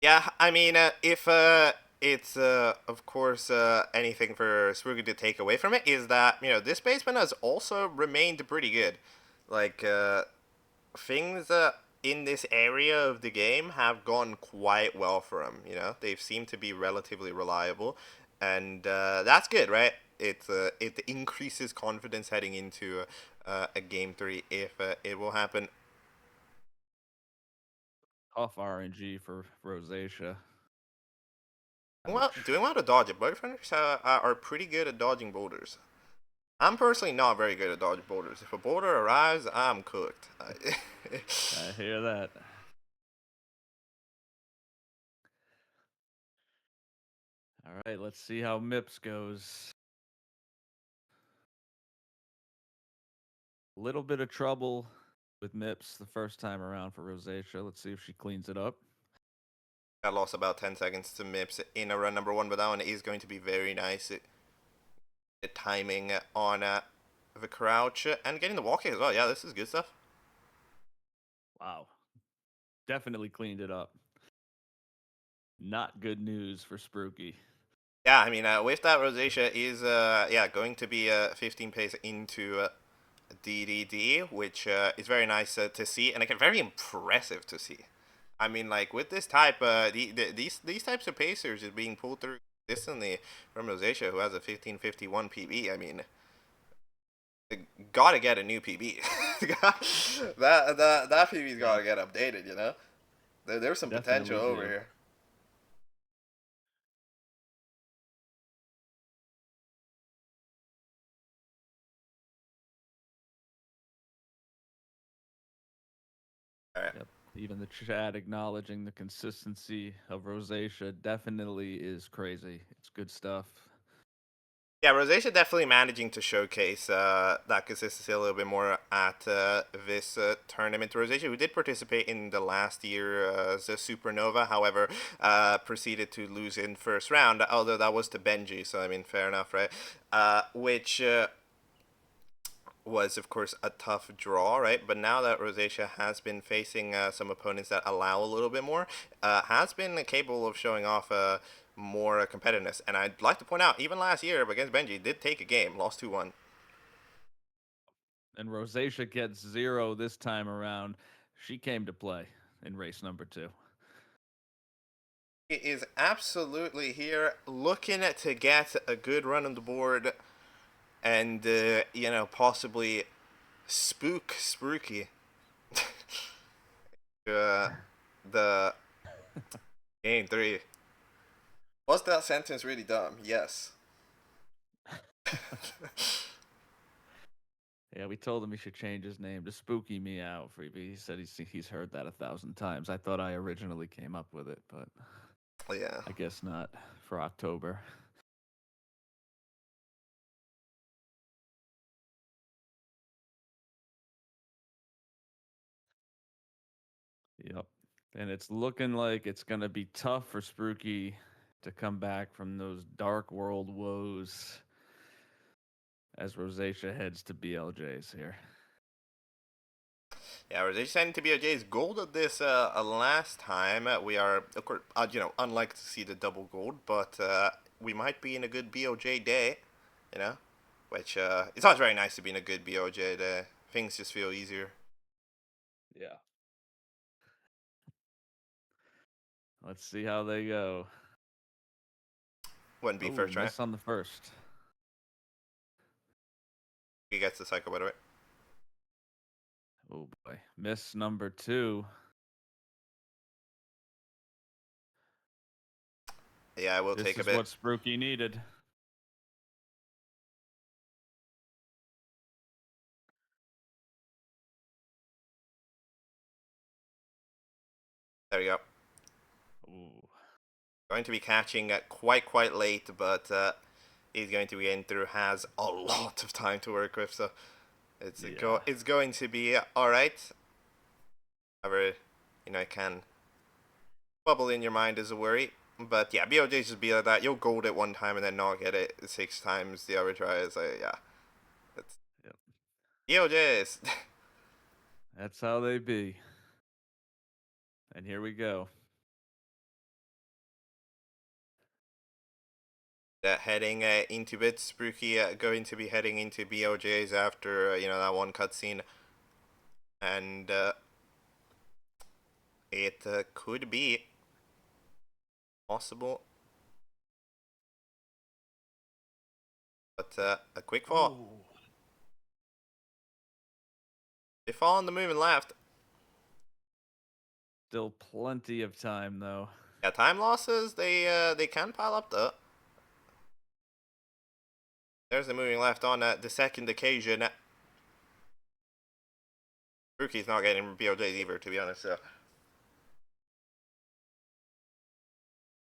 Speaker 1: Yeah, I mean, if it's of course anything for Sprookie to take away from it is that this basement has also remained pretty good. Like things in this area of the game have gone quite well for him. They've seemed to be relatively reliable, and that's good, right? It increases confidence heading into a game 3 if it will happen.
Speaker 2: Tough RNG for Roseatia.
Speaker 1: Well,
Speaker 2: Ouch.
Speaker 1: doing well to dodge it. Both runners are pretty good at dodging boulders. I'm personally not very good at dodging boulders. If a boulder arrives, I'm cooked.
Speaker 2: I hear that. All right, let's see how Mips goes. A little bit of trouble with Mips the first time around for Roseatia. Let's see if she cleans it up.
Speaker 1: I lost about 10 seconds to Mips in a run number 1, but that one is going to be very nice. The timing on the crouch and getting the walking as well. Yeah, this is good stuff.
Speaker 2: Wow. Definitely cleaned it up. Not good news for Sprookie.
Speaker 1: Yeah, I mean, with that, Roseatia is going to be 15 pace into DDD, which is very nice to see, and again, very impressive to see. I mean, like with this type, these types of pacers is being pulled through consistently from Roseatia, who has a 15:51 PB. I mean, gotta get a new PB. that PB's gotta get updated. There's some potential
Speaker 2: Definitely
Speaker 1: over
Speaker 2: do.
Speaker 1: here. All right.
Speaker 2: Yep. Even the chat acknowledging the consistency of Roseatia definitely is crazy. It's good stuff.
Speaker 1: Yeah, Roseatia definitely managing to showcase that consistency a little bit more at this tournament. Roseatia, who did participate in the last year's Supernova, however, proceeded to lose in first round, although that was to Benji, so I mean, fair enough, right? Which was, of course, a tough draw, right? But now that Roseatia has been facing some opponents that allow a little bit more, has been capable of showing off more competitiveness. And I'd like to point out, even last year against Benji, did take a game, lost 2-1.
Speaker 2: And Roseatia gets 0 this time around. She came to play in race number 2.
Speaker 1: He is absolutely here looking to get a good run on the board and, possibly spook Sprookie. The game 3. Was that sentence really dumb? Yes.
Speaker 2: Yeah, we told him he should change his name to Spooky Meow. He said he's heard that 1,000 times. I thought I originally came up with it, but
Speaker 1: Yeah.
Speaker 2: I guess not for October. Yep. And it's looking like it's going to be tough for Sprookie to come back from those Dark World woes as Roseatia heads to BLJ's here.
Speaker 1: Yeah, we're just sending to BOJ's gold at this last time. We are, of course, unlike to see the double gold, but we might be in a good BOJ day, you know, which it's not very nice to be in a good BOJ day. Things just feel easier.
Speaker 2: Yeah. Let's see how they go.
Speaker 1: Wouldn't be
Speaker 2: Oh,
Speaker 1: first, right?
Speaker 2: miss on the first.
Speaker 1: He gets the cycle, by the way.
Speaker 2: Oh boy. Miss number 2.
Speaker 1: Yeah, I will
Speaker 2: This
Speaker 1: take a
Speaker 2: is
Speaker 1: bit.
Speaker 2: what Sprookie needed.
Speaker 1: There we go.
Speaker 2: Ooh.
Speaker 1: Going to be catching quite late, but he's going to be in through, has a lot of time to work with, so it's it's going to be all right. However, it can bubble in your mind as a worry. But yeah, BOJs just be like that. You'll gold it one time and then not get it 6 times the other try. So yeah, that's BOJs.
Speaker 2: That's how they be. And here we go.
Speaker 1: Heading into bits, Sprookie going to be heading into BOJs after that one cutscene, and it could be possible, but a quick fall.
Speaker 2: Oh.
Speaker 1: They fall on the moving left.
Speaker 2: Still plenty of time though.
Speaker 1: Yeah, time losses they can pile up though. There's the moving left on the second occasion. Rookie's not getting BOJs either, to be honest. So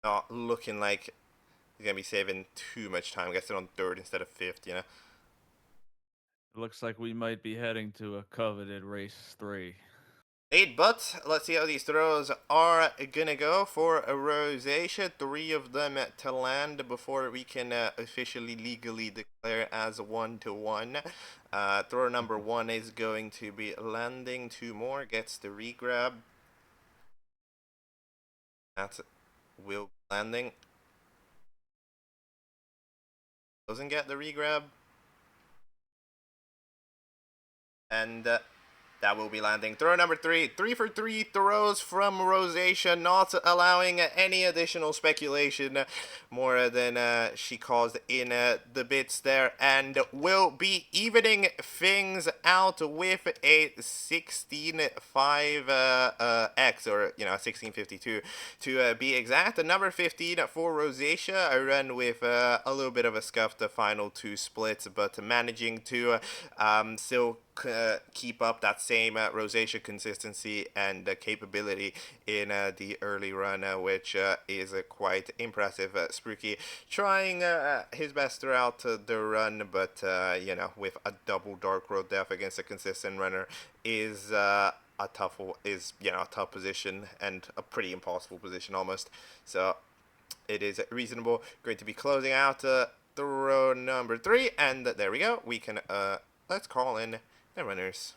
Speaker 1: not looking like he's gonna be saving too much time. Gets it on third instead of fifth.
Speaker 2: It looks like we might be heading to a coveted race 3.
Speaker 1: 8 butts. Let's see how these throws are gonna go for a Roseatia. 3 of them to land before we can officially legally declare as 1-1. Throw number 1 is going to be landing. 2 more, gets the regrab. That's will landing. Doesn't get the regrab. And that will be landing. Throw number 3. 3 for 3 throws from Roseatia, not allowing any additional speculation more than she caused in the bits there, and will be evening things out with a 16.5 X, or 16.52 to be exact. Number 15 for Roseatia, a run with a little bit of a scuff the final 2 splits, but managing to still keep up that same Roseatia consistency and capability in the early run, which is quite impressive. Sprookie trying his best throughout the run, but with a double Dark World death against a consistent runner is a tough position, and a pretty impossible position almost. So it is reasonable. Going to be closing out throw number 3, and there we go. We can let's call in the runners.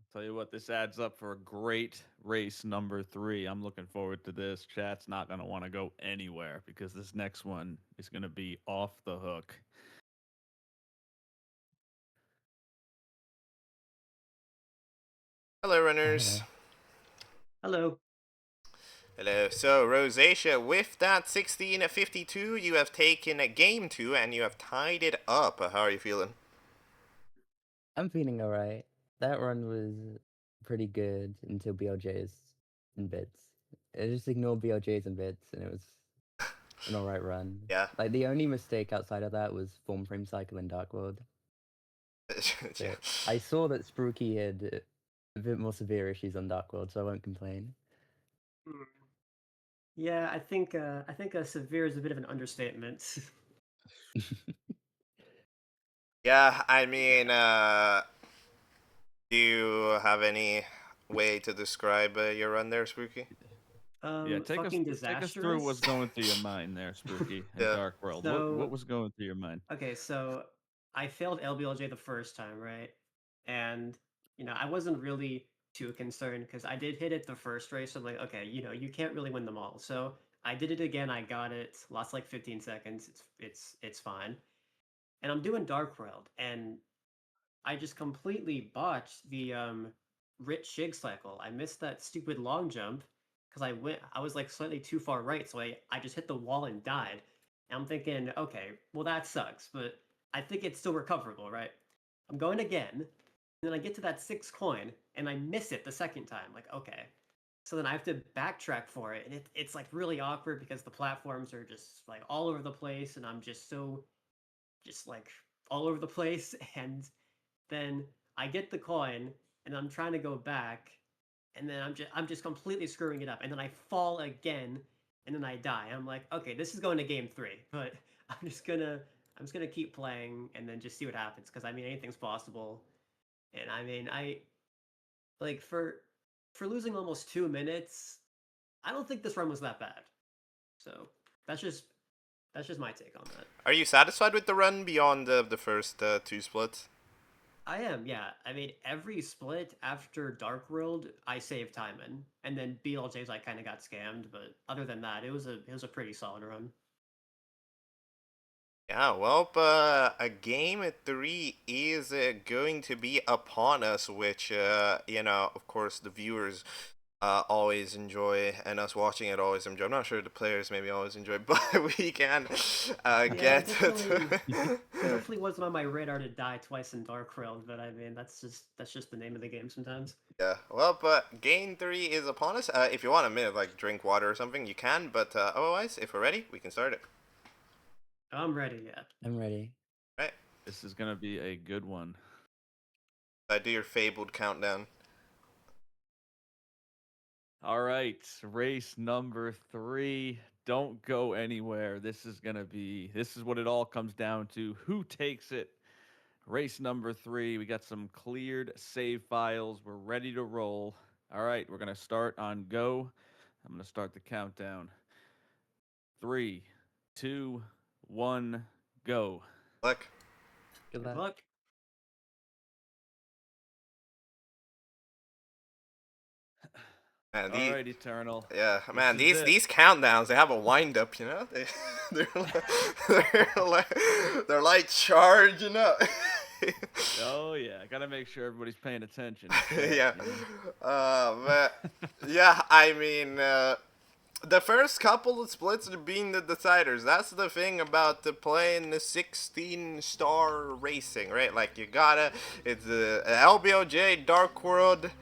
Speaker 2: I'll tell you what, this adds up for a great race number 3. I'm looking forward to this. Chat's not going to want to go anywhere because this next one is going to be off the hook.
Speaker 1: Hello, runners.
Speaker 4: Hello.
Speaker 1: Hello. So, Roseatia, with that 16.52, you have taken a game 2 and you have tied it up. How are you feeling?
Speaker 3: I'm feeling alright. That run was pretty good until BLJs and bits. I just ignored BLJs and bits, and it was an alright run.
Speaker 1: Yeah.
Speaker 3: Like, the only mistake outside of that was form frame cycle in Dark World.
Speaker 1: Yeah.
Speaker 3: I saw that Sprookie had a bit more severe issues on Dark World, so I won't complain.
Speaker 4: Yeah, I think severe is a bit of an understatement.
Speaker 1: Yeah, I mean, do you have any way to describe your run there, Spooky.
Speaker 2: Yeah, take us
Speaker 4: Fucking
Speaker 2: take us through what's
Speaker 4: disastrous.
Speaker 2: going through your mind there, Spooky and
Speaker 1: Yeah.
Speaker 2: Dark World. What
Speaker 4: So,
Speaker 2: was going through your mind?
Speaker 4: okay, so I failed LBLJ the first time, right? And I wasn't really too concerned because I did hit it the first race. So I'm like, okay, you can't really win them all. So I did it again. I got it. Lost like 15 seconds. It's fine. And I'm doing Dark World, and I just completely botched the Rich Shig cycle. I missed that stupid long jump because I was like slightly too far right, so I just hit the wall and died. And I'm thinking, okay, well that sucks, but I think it's still recoverable, right? I'm going again, and then I get to that 6 coin and I miss it the second time. Like, okay. So then I have to backtrack for it, and it's like really awkward because the platforms are just like all over the place, and I'm just like all over the place, and then I get the coin and I'm trying to go back, and then I'm just completely screwing it up, and then I fall again, and then I die. I'm like, okay, this is going to game 3, but I'm just gonna keep playing and then just see what happens, because I mean anything's possible. And I mean I like for losing almost 2 minutes, I don't think this run was that bad. So that's just that's just my take on that.
Speaker 1: Are you satisfied with the run beyond the first two splits?
Speaker 4: I am, yeah. I mean, every split after Dark World, I saved time in, and then BLJ's I kind of got scammed, but other than that, it was a pretty solid run.
Speaker 1: Yeah, well, a game 3 is going to be upon us, which, of course, the viewers always enjoy, and us watching it always enjoy. I'm not sure the players maybe always enjoy, but we can
Speaker 4: Yeah,
Speaker 1: get
Speaker 4: definitely wasn't on my radar to die twice in Dark World, but I mean that's just the name of the game sometimes.
Speaker 1: Yeah, well, but game 3 is upon us. If you want a minute, like drink water or something, you can. But otherwise, if we're ready, we can start it.
Speaker 4: I'm ready, yeah.
Speaker 3: I'm ready.
Speaker 1: Right.
Speaker 2: This is gonna be a good one.
Speaker 1: Do your fabled countdown.
Speaker 2: All right, race number 3. Don't go anywhere. This is what it all comes down to. Who takes it? Race number 3. We got some cleared save files. We're ready to roll. All right, we're gonna start on go. I'm gonna start the countdown. 3, 2, 1, go.
Speaker 1: Look.
Speaker 3: Good
Speaker 4: Good
Speaker 3: luck.
Speaker 4: luck.
Speaker 1: Man,
Speaker 2: All right, Eternal.
Speaker 1: yeah,
Speaker 2: This
Speaker 1: man,
Speaker 2: is it.
Speaker 1: these countdowns, they have a wind up, you know. They're they're like charging up.
Speaker 2: Oh yeah, gotta make sure everybody's paying attention.
Speaker 1: Yeah.
Speaker 2: You know?
Speaker 1: But yeah, I mean, the first couple of splits are being the deciders. That's the thing about playing the 16-star racing, right? Like it's LBOJ, Dark World.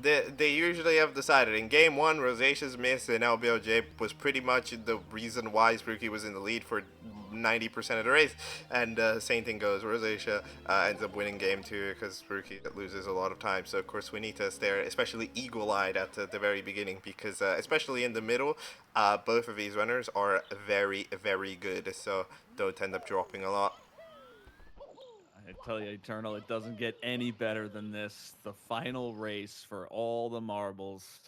Speaker 1: They usually have decided. In game 1, Roseatia's miss and LBOJ was pretty much the reason why Sprookie was in the lead for 90% of the race. And same thing goes. Roseatia ends up winning game 2 because Sprookie loses a lot of time. So, of course, we need to stare, especially eagle-eyed at the very beginning because, especially in the middle, both of these runners are very, very good. So, don't end up dropping a lot.
Speaker 2: I tell you, Eternal, it doesn't get any better than this. The final race for all the marbles.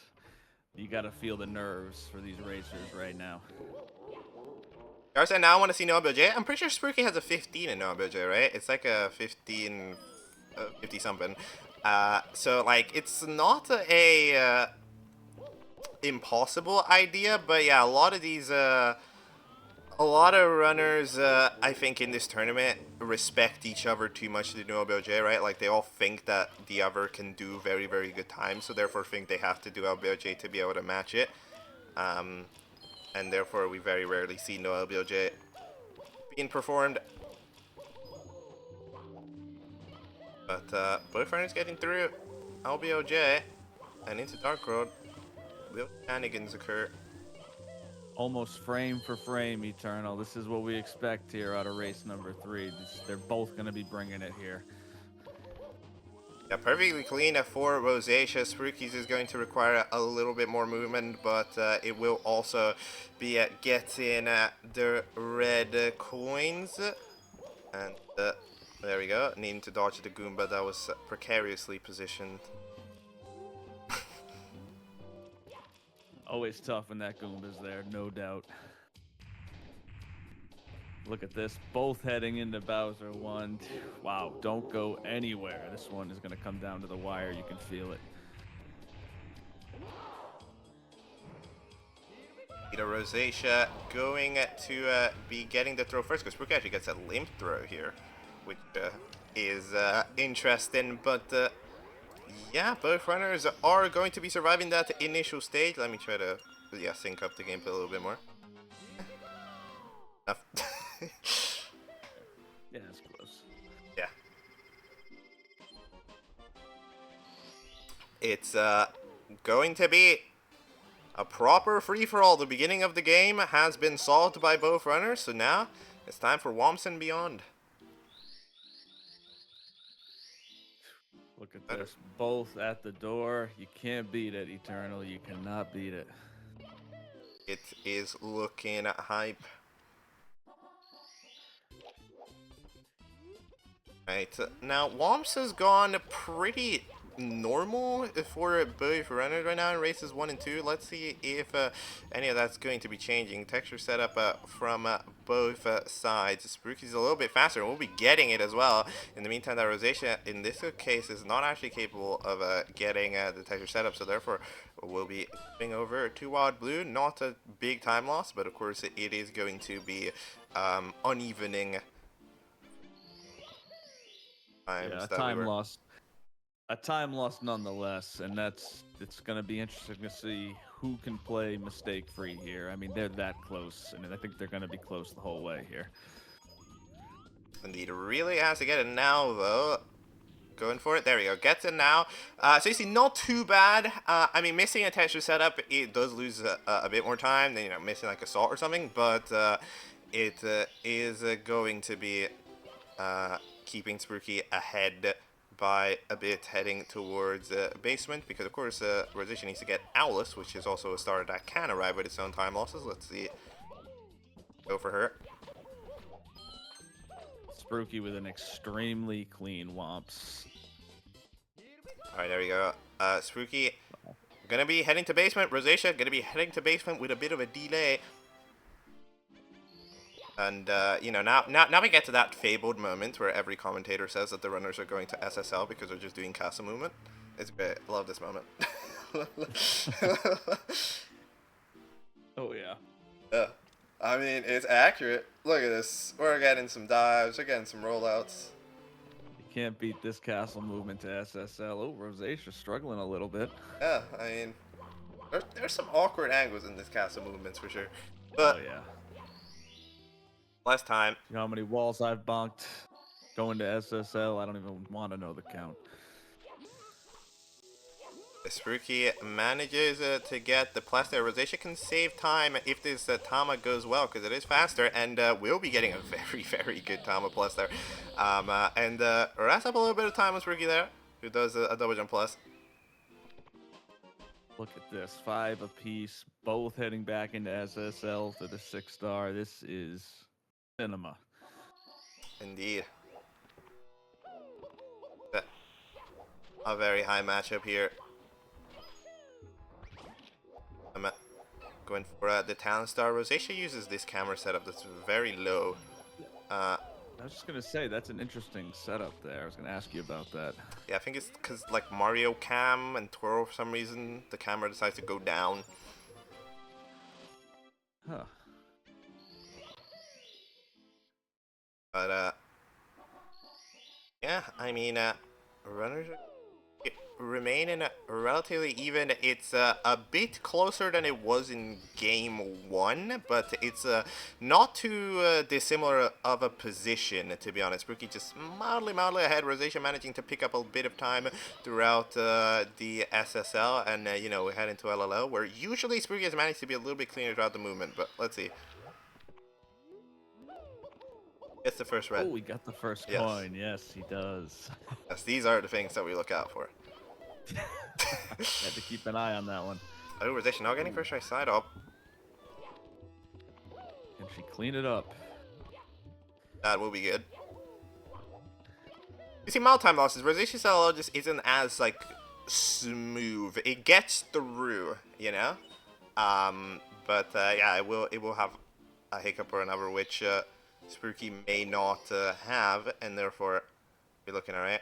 Speaker 2: You gotta feel the nerves for these racers right now.
Speaker 1: Garza, now I want to see no LBJ. I'm pretty sure Sprookie has a 15 in no LBJ, right? It's like a 15, 50 something. So like it's not a impossible idea, but yeah, a lot of these a lot of runners, I think, in this tournament respect each other too much to do LBOJ, right? Like, they all think that the other can do very, very good times, so therefore think they have to do LBOJ to be able to match it. And therefore, we very rarely see no LBOJ being performed. But both runners getting through LBOJ and into Dark Road. Little shenanigans occur.
Speaker 2: Almost frame for frame, Eternal. This is what we expect here out of race number 3. They're both going to be bringing it here.
Speaker 1: Yeah, perfectly clean at 4 Roseatia. Sprookie's is going to require a little bit more movement, but it will also be getting the red coins. And there we go. Needing to dodge the Goomba that was precariously positioned.
Speaker 2: Always tough when that Goomba's there, no doubt. Look at this, both heading into Bowser 1. Wow, don't go anywhere. This one is going to come down to the wire. You can feel it.
Speaker 1: Roseatia going to be getting the throw first, because Sprookie actually gets a limp throw here, which is interesting. But yeah, both runners are going to be surviving that initial stage. Let me try to sync up the gameplay a little bit more.
Speaker 2: Yeah, it's close.
Speaker 1: Yeah. It's going to be a proper free-for-all. The beginning of the game has been solved by both runners, so now it's time for Womps and beyond.
Speaker 2: Look at this, both at the door. You can't beat it, Eternal. You cannot beat it.
Speaker 1: It is looking hype. Right, now Womps has gone pretty normal for both runners right now in races 1 and 2. Let's see if any of that's going to be changing. Texture setup from both sides. Sprookie's a little bit faster, and we'll be getting it as well. In the meantime, that Roseatia in this case is not actually capable of getting the texture setup, so therefore we'll be moving over to Wild Blue. Not a big time loss, but of course it is going to be unevening.
Speaker 2: Yeah, a time loss nonetheless, and it's going to be interesting to see who can play mistake-free here. I mean, they're that close, and I think they're going to be close the whole way here.
Speaker 1: Indeed, really has to get it now, though. Going for it. There we go. Gets it now. So you see, not too bad. I mean, missing a texture setup, it does lose a bit more time than, missing like Assault or something, but it is going to be keeping Sprookie ahead by a bit, heading towards basement, because of course Roseatia needs to get Owlus, which is also a starter that can arrive with its own time losses. Let's see. Go for her.
Speaker 2: Sprookie with an extremely clean Womps.
Speaker 1: Alright, there we go. Sprookie gonna be heading to basement. Roseatia gonna be heading to basement with a bit of a delay. And, now we get to that fabled moment where every commentator says that the runners are going to SSL because they're just doing castle movement. It's great. I love this moment.
Speaker 2: Oh, yeah.
Speaker 1: Yeah. I mean, it's accurate. Look at this. We're getting some dives. We're getting some rollouts.
Speaker 2: You can't beat this castle movement to SSL. Oh, Roseatia struggling a little bit.
Speaker 1: Yeah, I mean, there's some awkward angles in this castle movements for sure. But,
Speaker 2: Oh, yeah.
Speaker 1: last time.
Speaker 2: You know how many walls I've bonked going to SSL? I don't even want to know the count.
Speaker 1: Sprookie manages to get the plaster. Roseatia can save time if this Tama goes well, because it is faster, and we'll be getting a very, very good Tama plus there. And wraps up a little bit of time on Sprookie there, who does a double jump plus.
Speaker 2: Look at this, 5 apiece, both heading back into SSL for the 6-star. This is cinema.
Speaker 1: Indeed. A very high matchup here. I'm going for the talent star. Roseatia uses this camera setup that's very low.
Speaker 2: I was just going to say, that's an interesting setup there. I was going to ask you about that.
Speaker 1: Yeah, I think it's because, like, Mario Cam and Twirl, for some reason, the camera decides to go down.
Speaker 2: Huh.
Speaker 1: But, yeah, I mean, runners remain in relatively even. It's a bit closer than it was in game 1, but it's not too dissimilar of a position, to be honest. Sprookie just mildly ahead. Roseatia managing to pick up a bit of time throughout the SSL, and we head into LLL, where usually Sprookie has managed to be a little bit cleaner throughout the movement, but let's see. It's the first red.
Speaker 2: Oh, we got the first
Speaker 1: Yes.
Speaker 2: coin. Yes, he does.
Speaker 1: Yes, these are the things that we look out for.
Speaker 2: Had to keep an eye on that one.
Speaker 1: Oh, Roseatia now getting first try side up.
Speaker 2: Can she clean it up?
Speaker 1: That will be good. You see, mild time losses, Roseatia's LLL just isn't as, like, smooth. It gets through, But yeah, it will have a hiccup or another, which Sprookie may not have, and therefore be looking alright.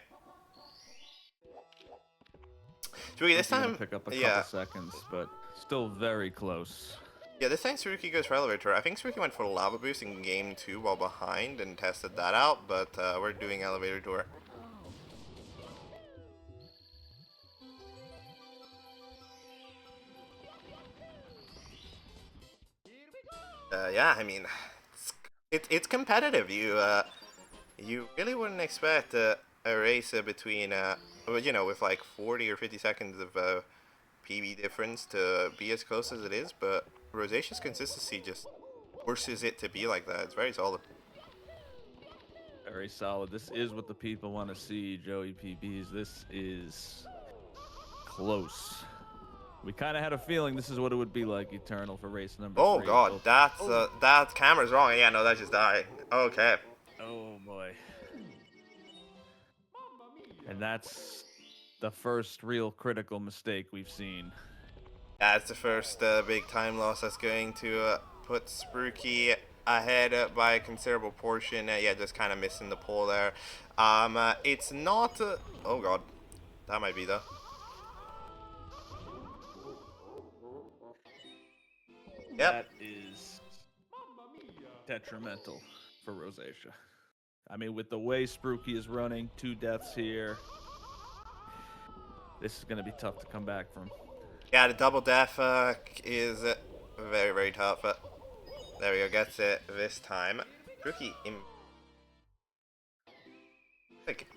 Speaker 1: Sprookie, this
Speaker 2: Gonna
Speaker 1: time,
Speaker 2: pick up a couple
Speaker 1: yeah.
Speaker 2: seconds, but still very close.
Speaker 1: Yeah, this time Sprookie goes for elevator. I think Sprookie went for lava boost in game 2 while behind and tested that out, but we're doing elevator tour. Yeah, I mean, it's competitive. You really wouldn't expect a race between well, you know, with like 40 or 50 seconds of PB difference to be as close as it is, but Roseatia's consistency just forces it to be like that. It's very solid.
Speaker 2: Very solid. This is what the people want to see, Joey PBs. This is close. We kind of had a feeling this is what it would be like, Eternal, for race number 3.
Speaker 1: God,
Speaker 2: Both-
Speaker 1: that's that camera's wrong. Yeah, no, that just died. Okay.
Speaker 2: Oh boy. And that's the first real critical mistake we've seen.
Speaker 1: That's the first big time loss that's going to put Sprookie ahead by a considerable portion. Yeah, just kind of missing the pole there. It's not. Oh god, that might be though. Yep.
Speaker 2: That is detrimental for Roseatia. I mean, with the way Sprookie is running, 2 deaths here, this is going to be tough to come back from.
Speaker 1: Yeah, the double death is very, very tough. There we go, gets it this time. Sprookie like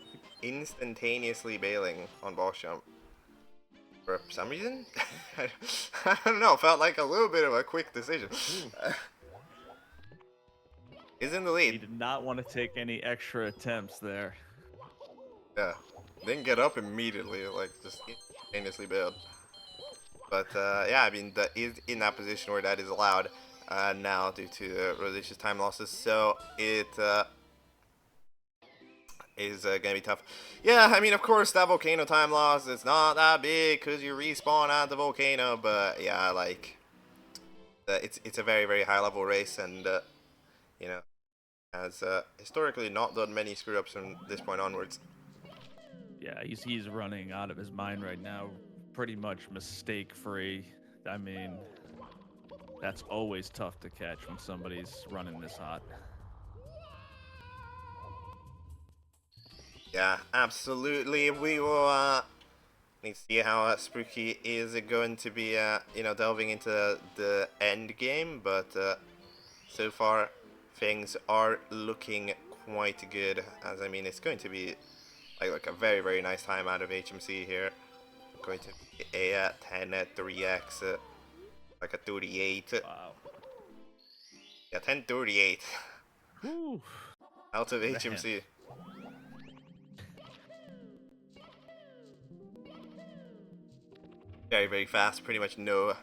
Speaker 1: instantaneously bailing on boss jump for some reason. I don't know. Felt like a little bit of a quick decision. Is in the
Speaker 2: He
Speaker 1: lead.
Speaker 2: did not want to take any extra attempts there.
Speaker 1: Yeah, didn't get up immediately. Like just instantaneously bailed. But yeah, I mean that is in that position where that is allowed now due to Roseatia's time losses. So it is gonna be tough. Yeah, I mean, of course, that volcano time loss is not that big because you respawn at the volcano. But yeah, like it's a very, very high level race, and you know, has historically not done many screw ups from this point onwards.
Speaker 2: Yeah, he's running out of his mind right now, pretty much mistake free. I mean, that's always tough to catch when somebody's running this hot.
Speaker 1: Yeah, absolutely. We will need to see how Sprookie is going to be, you know, delving into the end game. But so far, things are looking quite good. As I mean, it's going to be like a very, very nice time out of HMC here. Going to be a 10 at 3x, like a 38.
Speaker 2: Wow.
Speaker 1: Yeah, 1038
Speaker 2: Whew.
Speaker 1: out of
Speaker 2: Man.
Speaker 1: HMC. Very, very fast. Pretty much no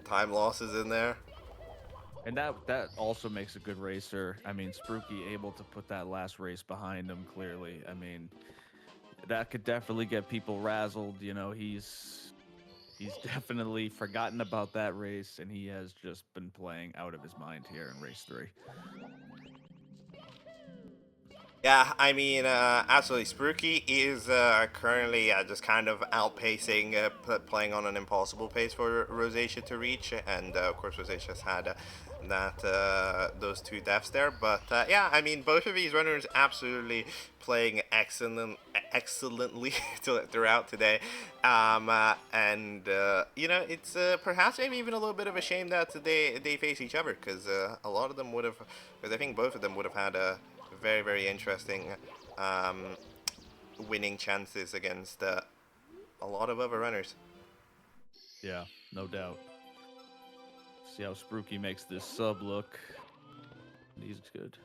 Speaker 1: time losses in there.
Speaker 2: And that also makes a good racer. I mean, Sprookie able to put that last race behind him clearly. I mean, that could definitely get people razzled. You know, he's definitely forgotten about that race, and he has just been playing out of his mind here in race 3.
Speaker 1: Yeah, I mean, absolutely. Sprookie is currently just kind of outpacing, playing on an impossible pace for Roseatia to reach, and of course Roseatia's had those 2 deaths there. But yeah, I mean, both of these runners absolutely playing excellently throughout today, and you know, it's perhaps maybe even a little bit of a shame that they face each other, because a lot of them would have, because I think both of them would have had a very, very interesting winning chances against a lot of other runners.
Speaker 2: Yeah, no doubt. See how Sprookie makes this sub look. He's good.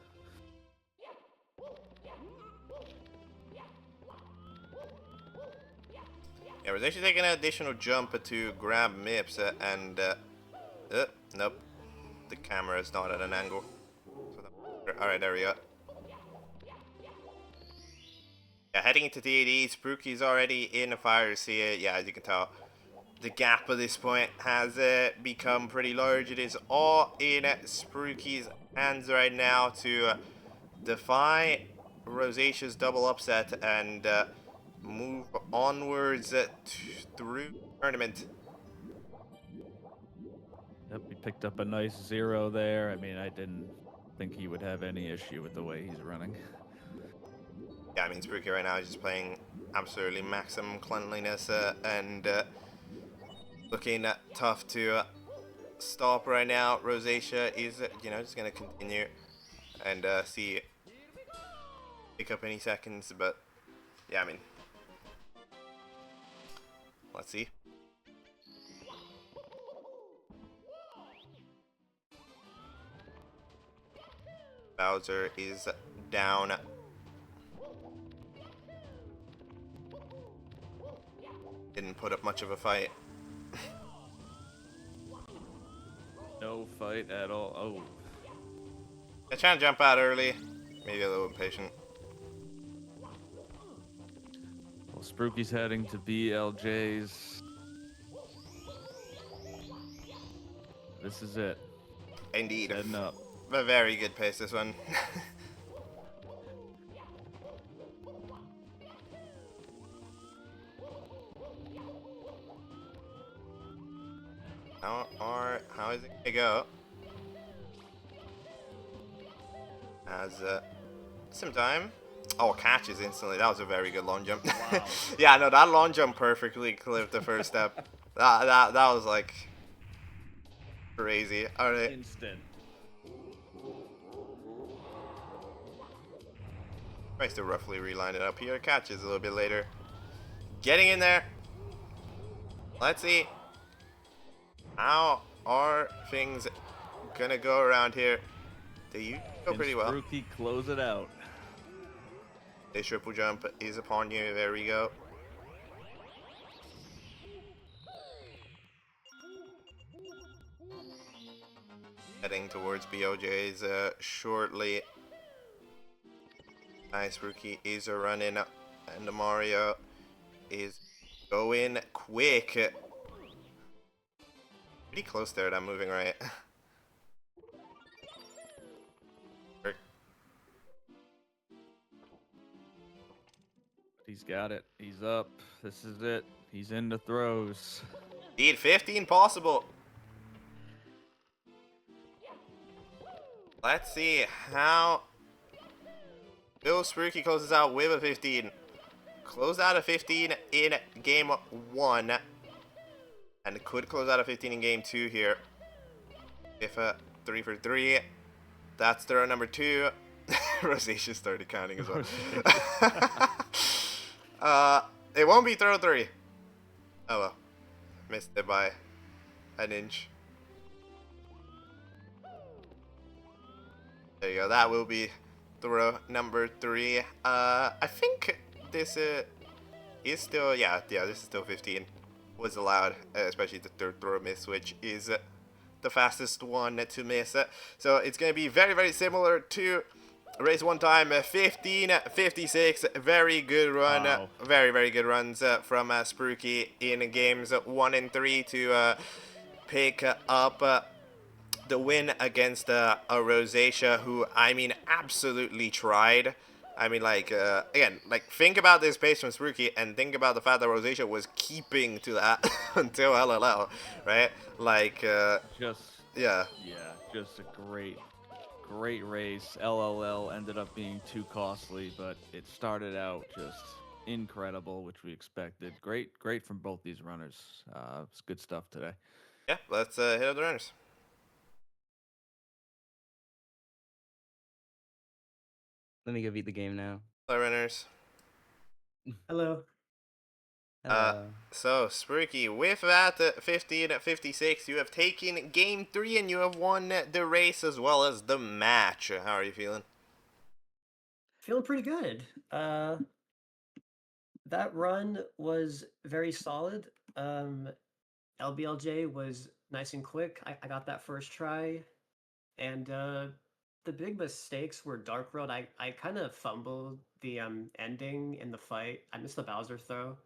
Speaker 1: Yeah, we're actually taking an additional jump to grab Mips, and nope, the camera is not at an angle. So alright, there we go. Yeah, heading into TAD, Sprookie's already in the fire. See it? Yeah, as you can tell, the gap at this point has become pretty large. It is all in Sprookie's hands right now to defy Roseatia's double upset and move onwards through the tournament.
Speaker 2: Yep, he picked up a nice 0 there. I mean, I didn't think he would have any issue with the way he's running.
Speaker 1: Yeah, I mean, Sprookie right now is just playing absolutely maximum cleanliness and looking tough to stop right now. Roseatia is, just going to continue and see pick up any seconds, but yeah, I mean, let's see. Bowser is down. Didn't put up much of a fight.
Speaker 2: No fight at all. Oh.
Speaker 1: They're trying to jump out early. Maybe a little impatient.
Speaker 2: Well, Sprookie's heading to BLJ's. This is it.
Speaker 1: Indeed.
Speaker 2: Heading up.
Speaker 1: A very good pace, this one. How is it gonna go? Has some time. Oh, catches instantly. That was a very good long jump.
Speaker 2: Wow.
Speaker 1: Yeah, no, that long jump perfectly clipped the first step. That was like crazy. All right.
Speaker 2: Instant.
Speaker 1: Tries to roughly reline it up here. Catches a little bit later. Getting in there. Let's see. How are things gonna go around here? Do you go pretty well?
Speaker 2: Sprookie close it out.
Speaker 1: A triple jump is upon you. There we go. Heading towards BOJ's shortly. Nice Rookie is running, and Mario is going quick. Pretty close there. I'm moving right.
Speaker 2: He's got it. He's up. This is it. He's in the throws.
Speaker 1: Need 15 possible. Let's see how Bill Sprookie closes out with a 15. Closed out a 15 in game 1. And could close out a 15 in game 2 here. If a 3 for 3. That's throw number 2. Roseatia started counting as well. It won't be throw 3. Oh well. Missed it by an inch. There you go. That will be throw number 3. I think this is still, yeah, this is still 15. Was allowed, especially the third throw miss, which is the fastest one to miss. So it's going to be very, very similar to race one time. 15-56. Very good run.
Speaker 2: Wow.
Speaker 1: Very, very good runs from Sprookie in games 1 and 3 to pick up the win against a Roseatia, who, I mean, absolutely tried. I mean, like, again, like, think about this pace from Sprookie and think about the fact that Roseatia was keeping to that until LLL, right? Like,
Speaker 2: Just
Speaker 1: yeah.
Speaker 2: Just a great race. LLL ended up being too costly, but it started out just incredible, which we expected. Great from both these runners. It's good stuff today.
Speaker 1: Yeah, let's hit up the runners.
Speaker 3: Let me go beat the game now.
Speaker 1: Hello, runners.
Speaker 4: Hello.
Speaker 1: So, Sprookie, with that 15-56, you have taken game 3 and you have won the race as well as the match. How are you feeling?
Speaker 4: Feeling pretty good. That run was very solid. LBLJ was nice and quick. I got that first try. And the big mistakes were Dark Road. I kind of fumbled the ending in the fight. I missed the Bowser throw.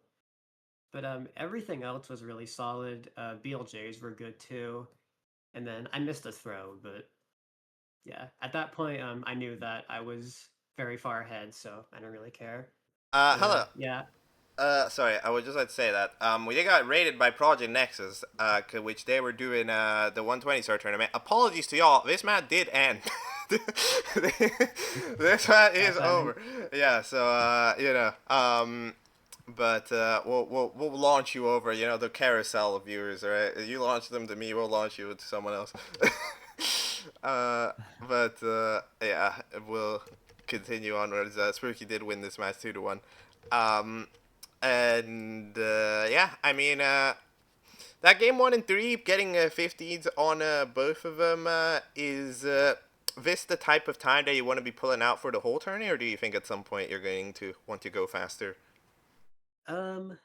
Speaker 4: But everything else was really solid. BLJs were good too, and then I missed a throw, but yeah, at that point, I knew that I was very far ahead, so I don't really care. But
Speaker 1: Hello.
Speaker 4: yeah,
Speaker 1: Sorry, I would just like to say that we got raided by Project Nexus, which they were doing the 120 star tournament. Apologies to y'all. This match did end. This match is
Speaker 4: sad timing.
Speaker 1: over. Yeah. So but we'll launch you over. You know, the carousel of viewers. All right. You launch them to me. We'll launch you to someone else. Yeah, we'll continue onwards. Sprookie did win this match 2-1. Um, yeah, I mean, that game 1 and 3, getting 15s on both of them, is this the type of time that you want to be pulling out for the whole tourney, or do you think at some point you're going to want to go faster?
Speaker 4: Um,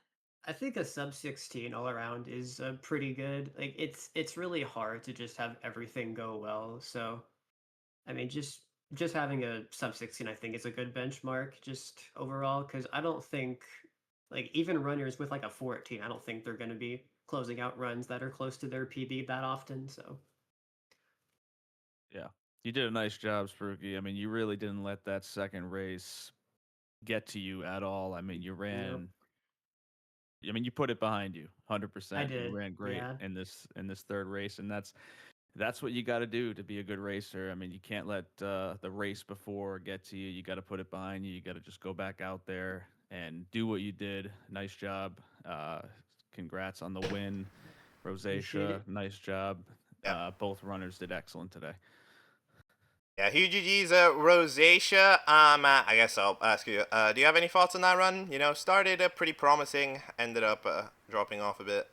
Speaker 4: I think a sub 16 all around is pretty good. Like it's really hard to just have everything go well. So I mean, just having a sub 16, I think, is a good benchmark just overall. Because I don't think like even runners with like a 14, I don't think they're going to be closing out runs that are close to their PB that often. So
Speaker 2: Yeah, you did a nice job, Sprookie. I mean, you really didn't let that second race get to you at all. I mean, you
Speaker 4: nope,
Speaker 2: ran. I mean, you put it behind you,
Speaker 4: I
Speaker 2: 100%. You
Speaker 4: did.
Speaker 2: ran great
Speaker 4: Yeah,
Speaker 2: in this third race, and that's what you got to do to be a good racer. I mean, you can't let the race before get to you. You got to put it behind you. You got to just go back out there and do what you did. Nice job. Congrats on the win,
Speaker 4: appreciate
Speaker 2: Roseatia.
Speaker 4: it.
Speaker 2: Nice job.
Speaker 1: Yeah.
Speaker 2: Both runners did excellent today.
Speaker 1: Yeah, huge GG's, Roseatia. I guess I'll ask you, do you have any thoughts on that run? You know, started pretty promising, ended up dropping off a bit.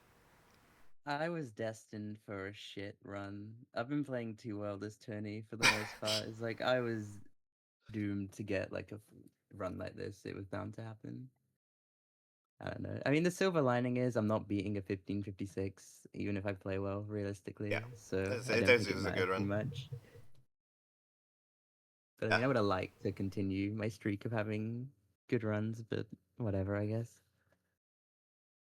Speaker 3: I was destined for a shit run. I've been playing too well this tourney for the most part. It's like I was doomed to get like a run like this. It was bound to happen. I don't know. I mean, the silver lining is I'm not beating a 1556, even if I play well,
Speaker 1: Yeah,
Speaker 3: realistically. So I
Speaker 1: it
Speaker 3: don't think it
Speaker 1: is a
Speaker 3: matters
Speaker 1: good
Speaker 3: too
Speaker 1: run.
Speaker 3: much. But I
Speaker 1: Yeah.
Speaker 3: mean, I would have liked to continue my streak of having good runs, but whatever, I guess.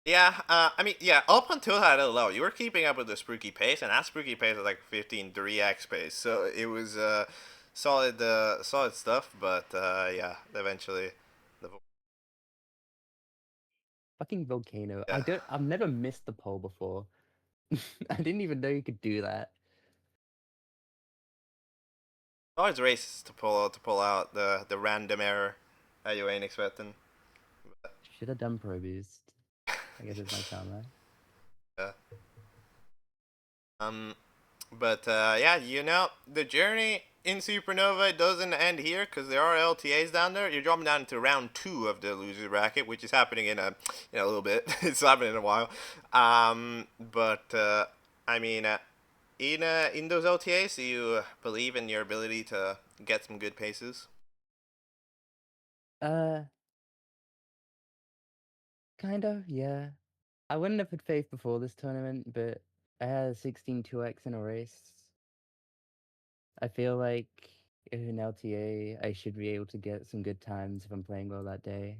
Speaker 1: Yeah, I mean, yeah, up until that little level, you were keeping up with the Sprookie pace, and that Sprookie pace was like 15 3x pace, so it was solid stuff, but yeah, eventually, the,
Speaker 3: Fucking volcano.
Speaker 1: yeah.
Speaker 3: I've never missed the pole before. I didn't even know you could do that.
Speaker 1: Always races to pull out the random error that you ain't expecting.
Speaker 3: Should have done Pro Boost. I guess it's my karma.
Speaker 1: Yeah. Um, but yeah, you know, the journey in Supernova doesn't end here because there are LTAs down there. You're dropping down to round 2 of the loser bracket, which is happening in a little bit. It's happening in a while. But I mean, in those LTAs, do you believe in your ability to get some good paces?
Speaker 3: Uh, kind of, yeah. I wouldn't have had faith before this tournament, but I had a 16 2x in a race. I feel like in an LTA, I should be able to get some good times if I'm playing well that day.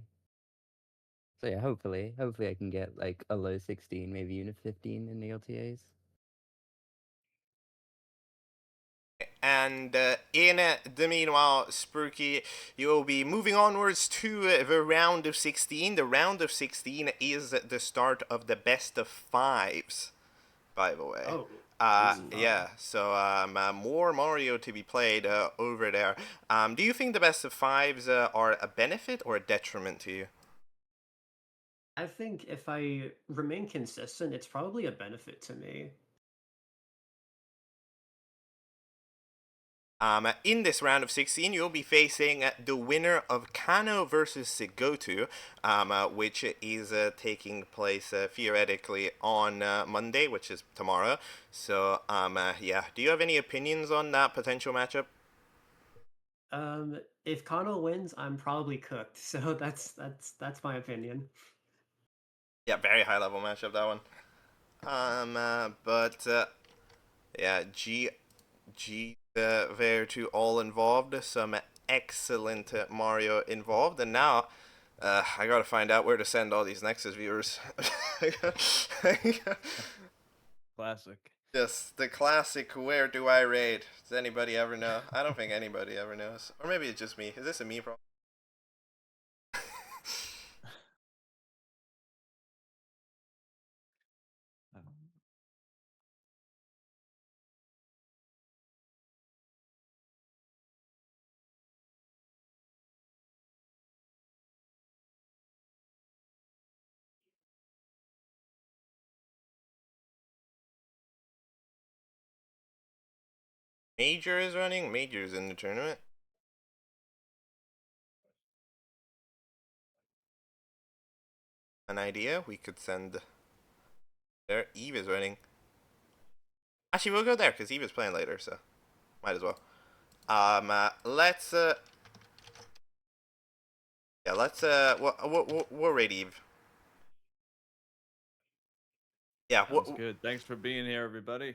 Speaker 3: So yeah, hopefully I can get like a low 16, maybe even a 15 in the LTAs.
Speaker 1: And in the meanwhile, Sprookie, you will be moving onwards to the round of 16. The round of 16 is the start of the best of fives, by the way.
Speaker 4: Oh, this is fun.
Speaker 1: Yeah, so more Mario to be played over there. Do you think the best of fives are a benefit or a detriment to you?
Speaker 4: I think if I remain consistent, it's probably a benefit to me.
Speaker 1: In this round of 16, you'll be facing the winner of Kano versus Sigotu, which is taking place theoretically on Monday, which is tomorrow. So, yeah, do you have any opinions on that potential matchup?
Speaker 4: If Kano wins, I'm probably cooked. So that's my opinion.
Speaker 1: Yeah, very high level matchup, that one. But yeah, G there to all involved. Some excellent Mario involved, and now I gotta find out where to send all these Nexus viewers.
Speaker 2: Classic.
Speaker 1: Yes, the classic where do I raid? Does anybody ever know? I don't think anybody ever knows. Or maybe it's just me. Is this a me problem?
Speaker 2: Um,
Speaker 1: Major is running? Major's in the tournament. An idea? We could send there. Eve is running. Actually, we'll go there because Eve is playing later, so might as well. Let's yeah, let's we'll raid Eve. Yeah,
Speaker 2: Sounds good. Thanks for being here, everybody.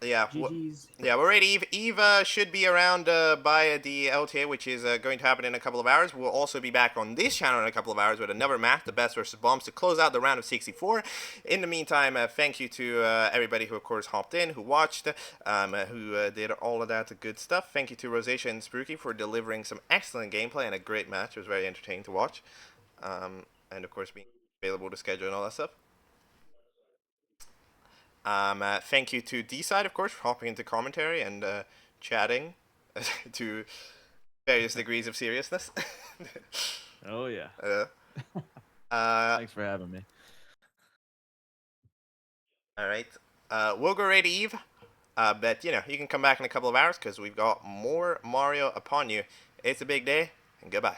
Speaker 1: yeah,
Speaker 4: GG's.
Speaker 1: yeah, we're ready. Eve should be around by the LTA, which is going to happen in a couple of hours. We'll also be back on this channel in a couple of hours with another match, the best versus bombs, to close out the round of 64. In the meantime, thank you to everybody who, of course, hopped in, who watched, who did all of that good stuff. Thank you to Roseatia and Sprookie for delivering some excellent gameplay and a great match. It was very entertaining to watch. And, of course, being available to schedule and all that stuff. Thank you to D-Side, of course, for hopping into commentary and chatting to various degrees of seriousness.
Speaker 2: Oh yeah. Thanks for having me.
Speaker 1: All right. We'll go raid Eve, but you know you can come back in a couple of hours because we've got more Mario upon you. It's a big day, and goodbye.